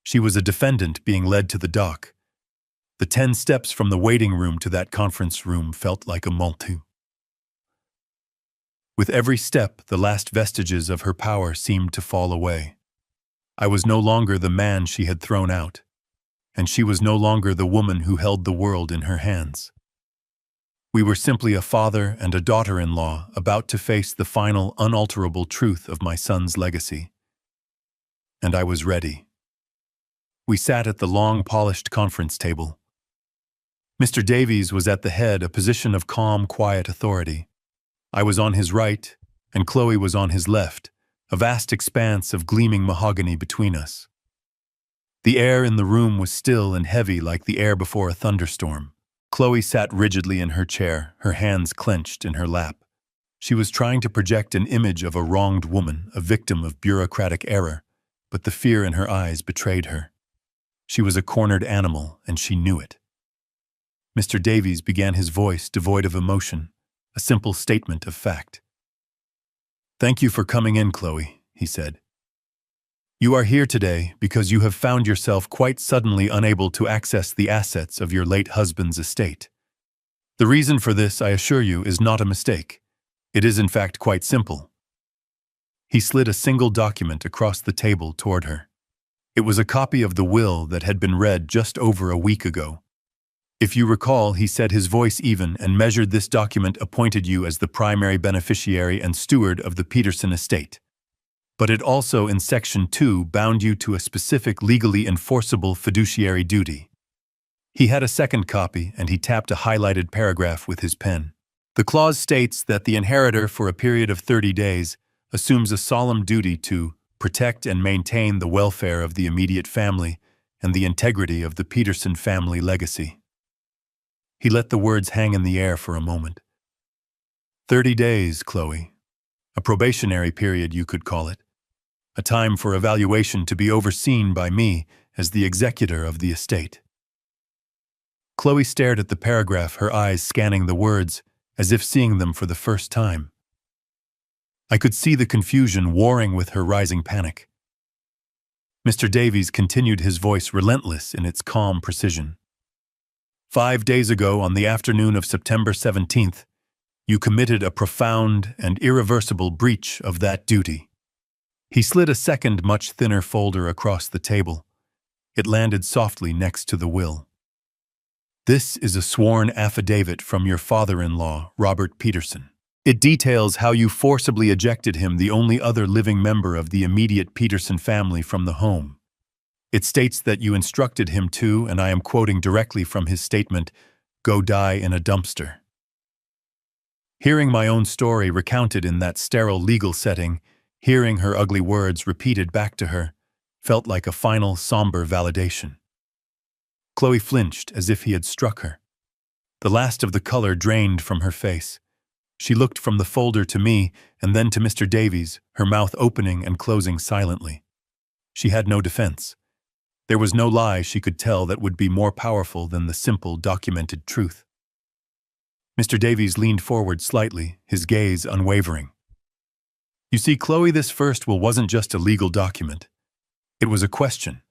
She was a defendant being led to the dock. The 10 steps from the waiting room to that conference room felt like a multitude. With every step, the last vestiges of her power seemed to fall away. I was no longer the man she had thrown out, and she was no longer the woman who held the world in her hands. We were simply a father and a daughter-in-law about to face the final, unalterable truth of my son's legacy. And I was ready. We sat at the long, polished conference table. Mr. Davies was at the head, a position of calm, quiet authority. I was on his right, and Chloe was on his left, a vast expanse of gleaming mahogany between us. The air in the room was still and heavy like the air before a thunderstorm. Chloe sat rigidly in her chair, her hands clenched in her lap. She was trying to project an image of a wronged woman, a victim of bureaucratic error, but the fear in her eyes betrayed her. She was a cornered animal, and she knew it. Mr. Davies began, his voice devoid of emotion, a simple statement of fact. "Thank you for coming in, Chloe," he said. "You are here today because you have found yourself quite suddenly unable to access the assets of your late husband's estate. The reason for this, I assure you, is not a mistake. It is in fact quite simple." He slid a single document across the table toward her. It was a copy of the will that had been read just over a week ago. "If you recall," he said, his voice even and measured, "this document appointed you as the primary beneficiary and steward of the Peterson estate. But it also, in Section 2, bound you to a specific legally enforceable fiduciary duty." He had a second copy, and he tapped a highlighted paragraph with his pen. "The clause states that the inheritor, for a period of 30 days, assumes a solemn duty to protect and maintain the welfare of the immediate family and the integrity of the Peterson family legacy." He let the words hang in the air for a moment. 30 days, Chloe. A probationary period, you could call it. A time for evaluation to be overseen by me as the executor of the estate. Chloe stared at the paragraph, her eyes scanning the words, as if seeing them for the first time. I could see the confusion warring with her rising panic. Mr. Davies continued, his voice relentless in its calm precision. 5 days ago, on the afternoon of September 17th, you committed a profound and irreversible breach of that duty. He slid a second, much thinner folder across the table. It landed softly next to the will. This is a sworn affidavit from your father-in-law, Robert Peterson. It details how you forcibly ejected him, the only other living member of the immediate Peterson family, from the home. It states that you instructed him to, and I am quoting directly from his statement, go die in a dumpster. Hearing my own story recounted in that sterile legal setting, hearing her ugly words repeated back to her, felt like a final, somber validation. Chloe flinched as if he had struck her. The last of the color drained from her face. She looked from the folder to me and then to Mr. Davies, her mouth opening and closing silently. She had no defense. There was no lie she could tell that would be more powerful than the simple, documented truth. Mr. Davies leaned forward slightly, his gaze unwavering. You see, Chloe, this first will wasn't just a legal document. It was a question.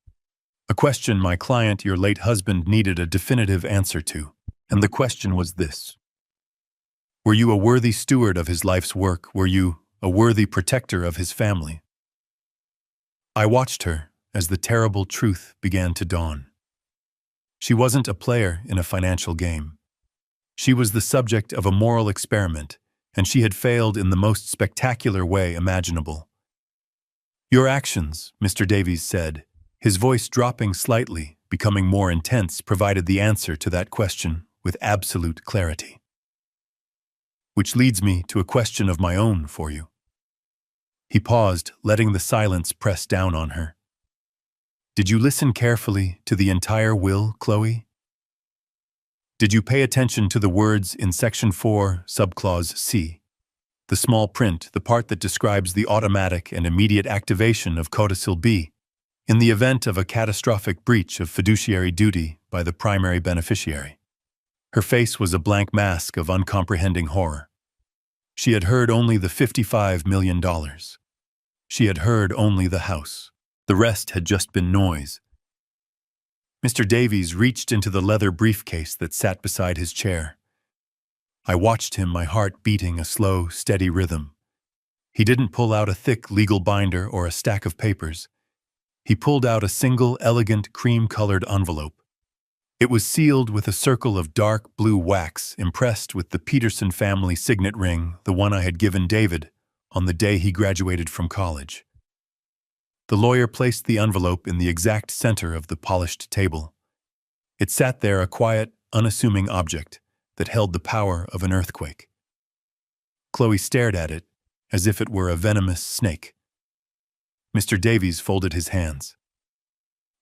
A question my client, your late husband, needed a definitive answer to. And the question was this. Were you a worthy steward of his life's work? Were you a worthy protector of his family? I watched her as the terrible truth began to dawn. She wasn't a player in a financial game. She was the subject of a moral experiment, and she had failed in the most spectacular way imaginable. "Your actions," Mr. Davies said, his voice dropping slightly, becoming more intense, provided the answer to that question with absolute clarity. "Which leads me to a question of my own for you." He paused, letting the silence press down on her. "Did you listen carefully to the entire will, Chloe? Did you pay attention to the words in Section 4, Subclause C? The small print, the part that describes the automatic and immediate activation of Codicil B, in the event of a catastrophic breach of fiduciary duty by the primary beneficiary." Her face was a blank mask of uncomprehending horror. She had heard only the $55 million. She had heard only the house. The rest had just been noise. Mr. Davies reached into the leather briefcase that sat beside his chair. I watched him, my heart beating a slow, steady rhythm. He didn't pull out a thick legal binder or a stack of papers. He pulled out a single, elegant, cream-colored envelope. It was sealed with a circle of dark blue wax impressed with the Peterson family signet ring, the one I had given David on the day he graduated from college. The lawyer placed the envelope in the exact center of the polished table. It sat there, a quiet, unassuming object that held the power of an earthquake. Chloe stared at it as if it were a venomous snake. Mr. Davies folded his hands.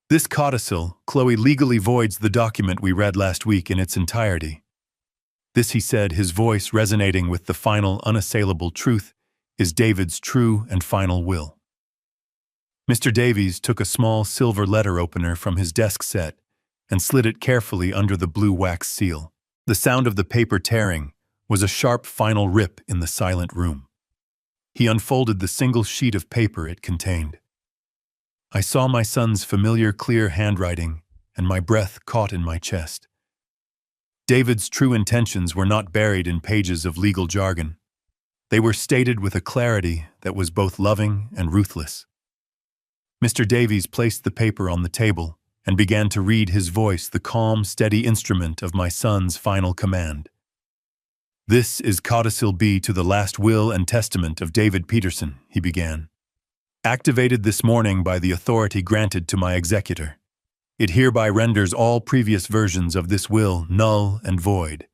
"This codicil, Chloe, legally voids the document we read last week in its entirety. This," he said, his voice resonating with the final, unassailable truth, "is David's true and final will." Mr. Davies took a small silver letter opener from his desk set and slid it carefully under the blue wax seal. The sound of the paper tearing was a sharp final rip in the silent room. He unfolded the single sheet of paper it contained. I saw my son's familiar, clear handwriting, and my breath caught in my chest. David's true intentions were not buried in pages of legal jargon. They were stated with a clarity that was both loving and ruthless. Mr. Davies placed the paper on the table and began to read, his voice the calm, steady instrument of my son's final command. "This is Codicil B to the last will and testament of David Peterson," he began. "Activated this morning by the authority granted to my executor. It hereby renders all previous versions of this will null and void.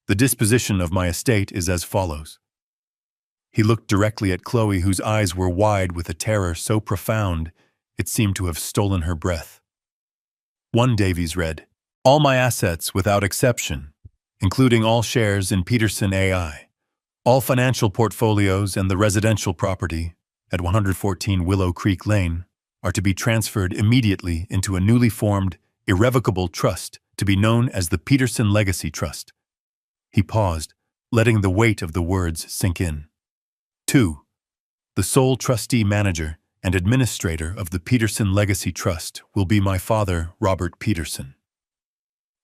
The disposition of my estate is as follows." He looked directly at Chloe, whose eyes were wide with a terror so profound it seemed to have stolen her breath. 1. Davies read, "All my assets without exception, including all shares in Peterson AI, all financial portfolios and the residential property at 114 Willow Creek Lane, are to be transferred immediately into a newly formed, irrevocable trust to be known as the Peterson Legacy Trust." He paused, letting the weight of the words sink in. 2. The sole trustee, manager, and administrator of the Peterson Legacy Trust will be my father, Robert Peterson.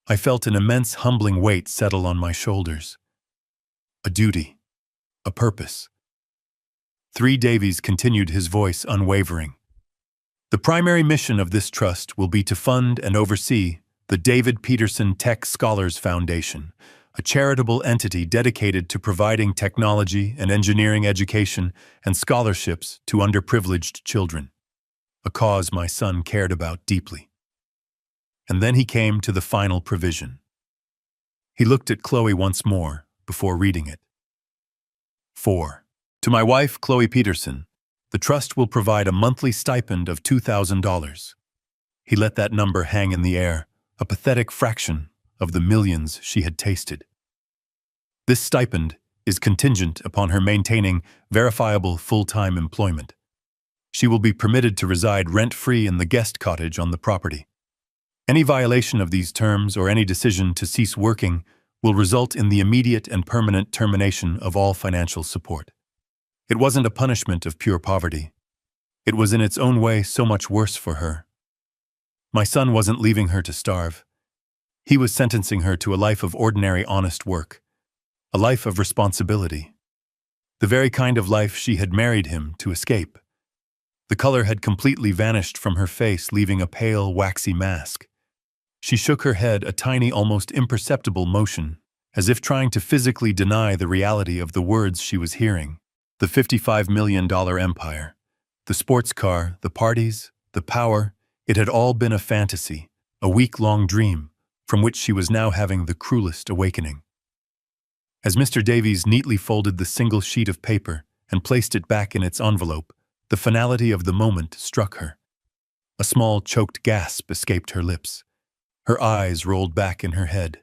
I felt an immense, humbling weight settle on my shoulders. A duty. A purpose. 3. Davies continued, his voice unwavering. "The primary mission of this trust will be to fund and oversee the David Peterson Tech Scholars Foundation, a charitable entity dedicated to providing technology and engineering education and scholarships to underprivileged children, a cause my son cared about deeply." And then he came to the final provision. He looked at Chloe once more before reading it. 4. To my wife, Chloe Peterson, the trust will provide a monthly stipend of $2,000. He let that number hang in the air, a pathetic fraction of the millions she had tasted. This stipend is contingent upon her maintaining verifiable full-time employment. She will be permitted to reside rent-free in the guest cottage on the property. Any violation of these terms or any decision to cease working will result in the immediate and permanent termination of all financial support. It wasn't a punishment of pure poverty. It was in its own way so much worse for her. My son wasn't leaving her to starve. He was sentencing her to a life of ordinary, honest work, a life of responsibility, the very kind of life she had married him to escape. The color had completely vanished from her face, leaving a pale, waxy mask. She shook her head, a tiny, almost imperceptible motion, as if trying to physically deny the reality of the words she was hearing. The $55 million empire, the sports car, the parties, the power, it had all been a fantasy, a week-long dream, from which she was now having the cruelest awakening. As Mr. Davies neatly folded the single sheet of paper and placed it back in its envelope, the finality of the moment struck her. A small, choked gasp escaped her lips. Her eyes rolled back in her head,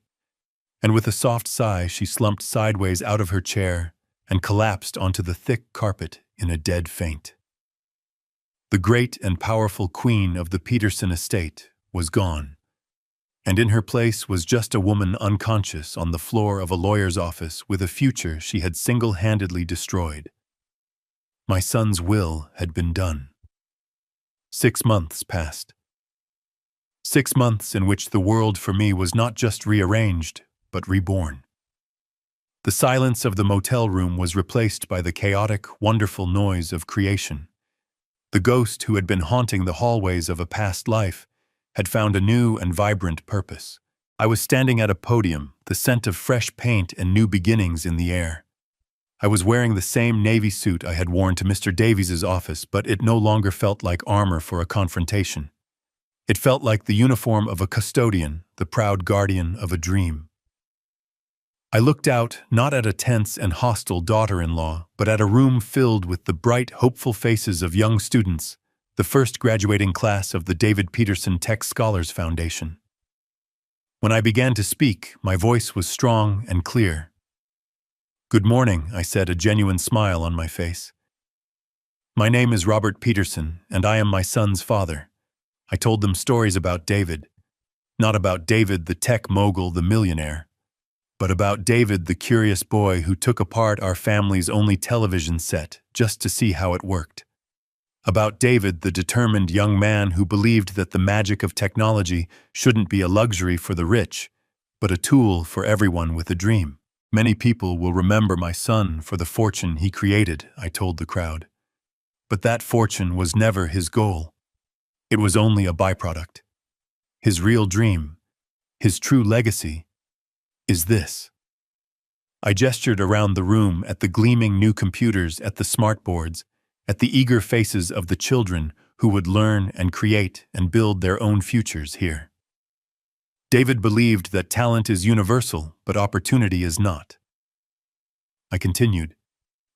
and with a soft sigh she slumped sideways out of her chair and collapsed onto the thick carpet in a dead faint. The great and powerful queen of the Peterson estate was gone, and in her place was just a woman unconscious on the floor of a lawyer's office with a future she had single-handedly destroyed. My son's will had been done. 6 months passed. 6 months in which the world for me was not just rearranged, but reborn. The silence of the motel room was replaced by the chaotic, wonderful noise of creation. The ghost who had been haunting the hallways of a past life had found a new and vibrant purpose. I was standing at a podium, the scent of fresh paint and new beginnings in the air. I was wearing the same navy suit I had worn to Mr. Davies's office, but it no longer felt like armor for a confrontation. It felt like the uniform of a custodian, the proud guardian of a dream. I looked out, not at a tense and hostile daughter-in-law, but at a room filled with the bright, hopeful faces of young students, the first graduating class of the David Peterson Tech Scholars Foundation. When I began to speak, my voice was strong and clear. "Good morning," I said, a genuine smile on my face. "My name is Robert Peterson, and I am my son's father." I told them stories about David. Not about David, the tech mogul, the millionaire, but about David, the curious boy who took apart our family's only television set just to see how it worked. About David, the determined young man who believed that the magic of technology shouldn't be a luxury for the rich, but a tool for everyone with a dream. "Many people will remember my son for the fortune he created," I told the crowd. But that fortune was never his goal. It was only a byproduct. His real dream, his true legacy, is this. I gestured around the room at the gleaming new computers, at the smartboards, at the eager faces of the children who would learn and create and build their own futures here. David believed that talent is universal, but opportunity is not. I continued.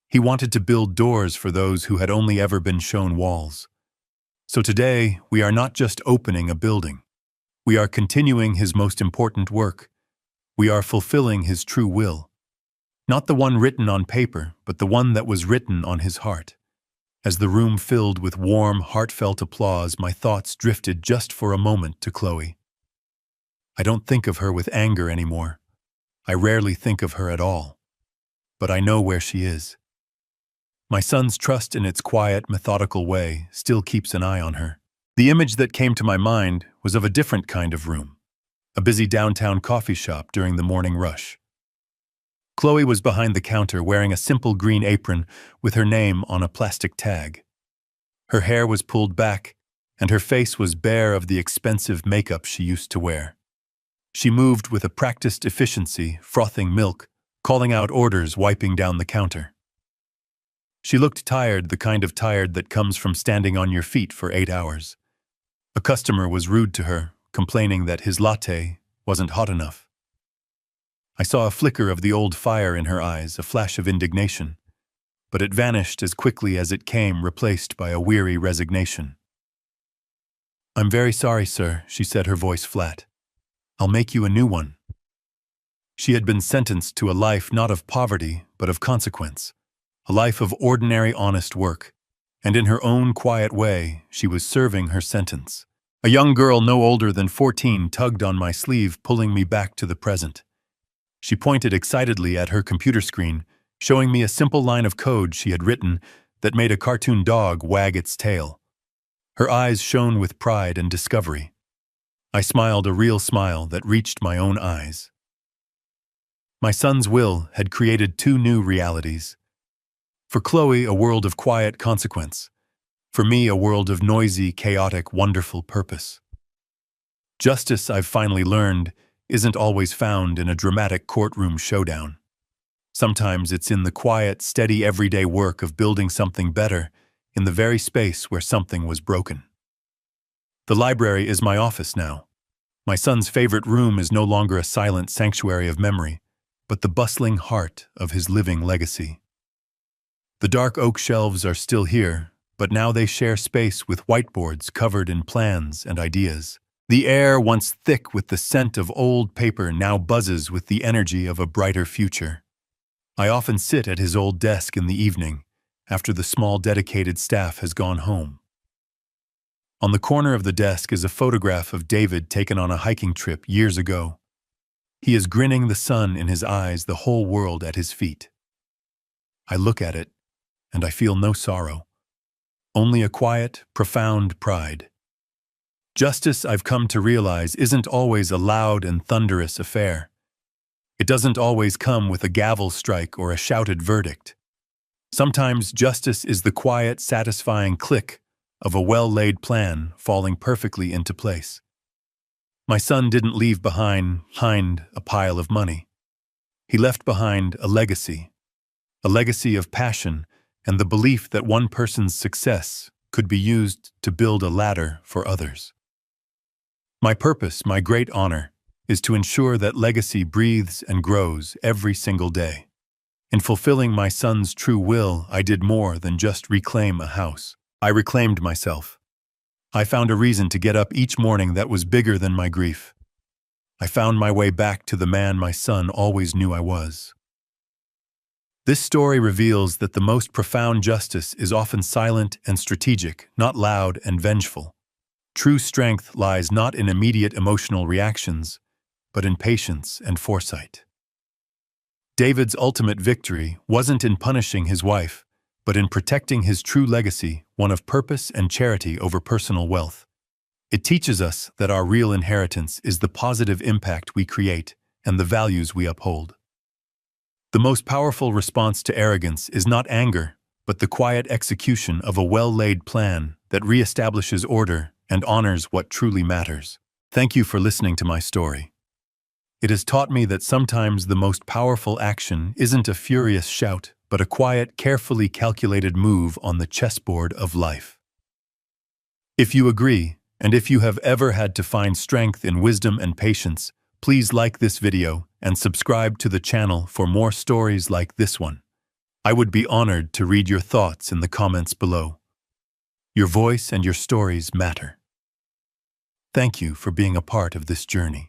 He wanted to build doors for those who had only ever been shown walls. So today, we are not just opening a building. We are continuing his most important work. We are fulfilling his true will. Not the one written on paper, but the one that was written on his heart. As the room filled with warm, heartfelt applause, my thoughts drifted just for a moment to Chloe. I don't think of her with anger anymore. I rarely think of her at all. But I know where she is. My son's trust in its quiet, methodical way still keeps an eye on her. The image that came to my mind was of a different kind of room, a busy downtown coffee shop during the morning rush. Chloe was behind the counter wearing a simple green apron with her name on a plastic tag. Her hair was pulled back, and her face was bare of the expensive makeup she used to wear. She moved with a practiced efficiency, frothing milk, calling out orders, wiping down the counter. She looked tired, the kind of tired that comes from standing on your feet for 8 hours. A customer was rude to her, complaining that his latte wasn't hot enough. I saw a flicker of the old fire in her eyes, a flash of indignation, but it vanished as quickly as it came, replaced by a weary resignation. "I'm very sorry, sir," she said, her voice flat. "I'll make you a new one." She had been sentenced to a life not of poverty, but of consequence. A life of ordinary, honest work, and in her own quiet way, she was serving her sentence. A young girl no older than 14 tugged on my sleeve, pulling me back to the present. She pointed excitedly at her computer screen, showing me a simple line of code she had written that made a cartoon dog wag its tail. Her eyes shone with pride and discovery. I smiled a real smile that reached my own eyes. My son's will had created 2 new realities. For Chloe, a world of quiet consequence. For me, a world of noisy, chaotic, wonderful purpose. Justice, I've finally learned, isn't always found in a dramatic courtroom showdown. Sometimes it's in the quiet, steady, everyday work of building something better in the very space where something was broken. The library is my office now. My son's favorite room is no longer a silent sanctuary of memory, but the bustling heart of his living legacy. The dark oak shelves are still here, but now they share space with whiteboards covered in plans and ideas. The air, once thick with the scent of old paper, now buzzes with the energy of a brighter future. I often sit at his old desk in the evening, after the small dedicated staff has gone home. On the corner of the desk is a photograph of David taken on a hiking trip years ago. He is grinning, the sun in his eyes, the whole world at his feet. I look at it, and I feel no sorrow, only a quiet, profound pride. Justice, I've come to realize, isn't always a loud and thunderous affair. It doesn't always come with a gavel strike or a shouted verdict. Sometimes justice is the quiet, satisfying click of a well-laid plan falling perfectly into place. My son didn't leave behind a pile of money. He left behind a legacy of passion and the belief that one person's success could be used to build a ladder for others. My purpose, my great honor, is to ensure that legacy breathes and grows every single day. In fulfilling my son's true will, I did more than just reclaim a house. I reclaimed myself. I found a reason to get up each morning that was bigger than my grief. I found my way back to the man my son always knew I was. This story reveals that the most profound justice is often silent and strategic, not loud and vengeful. True strength lies not in immediate emotional reactions, but in patience and foresight. David's ultimate victory wasn't in punishing his wife, but in protecting his true legacy, one of purpose and charity over personal wealth. It teaches us that our real inheritance is the positive impact we create and the values we uphold. The most powerful response to arrogance is not anger, but the quiet execution of a well-laid plan that reestablishes order and honors what truly matters. Thank you for listening to my story. It has taught me that sometimes the most powerful action isn't a furious shout, but a quiet, carefully calculated move on the chessboard of life. If you agree, and if you have ever had to find strength in wisdom and patience, please like this video and subscribe to the channel for more stories like this one. I would be honored to read your thoughts in the comments below. Your voice and your stories matter. Thank you for being a part of this journey.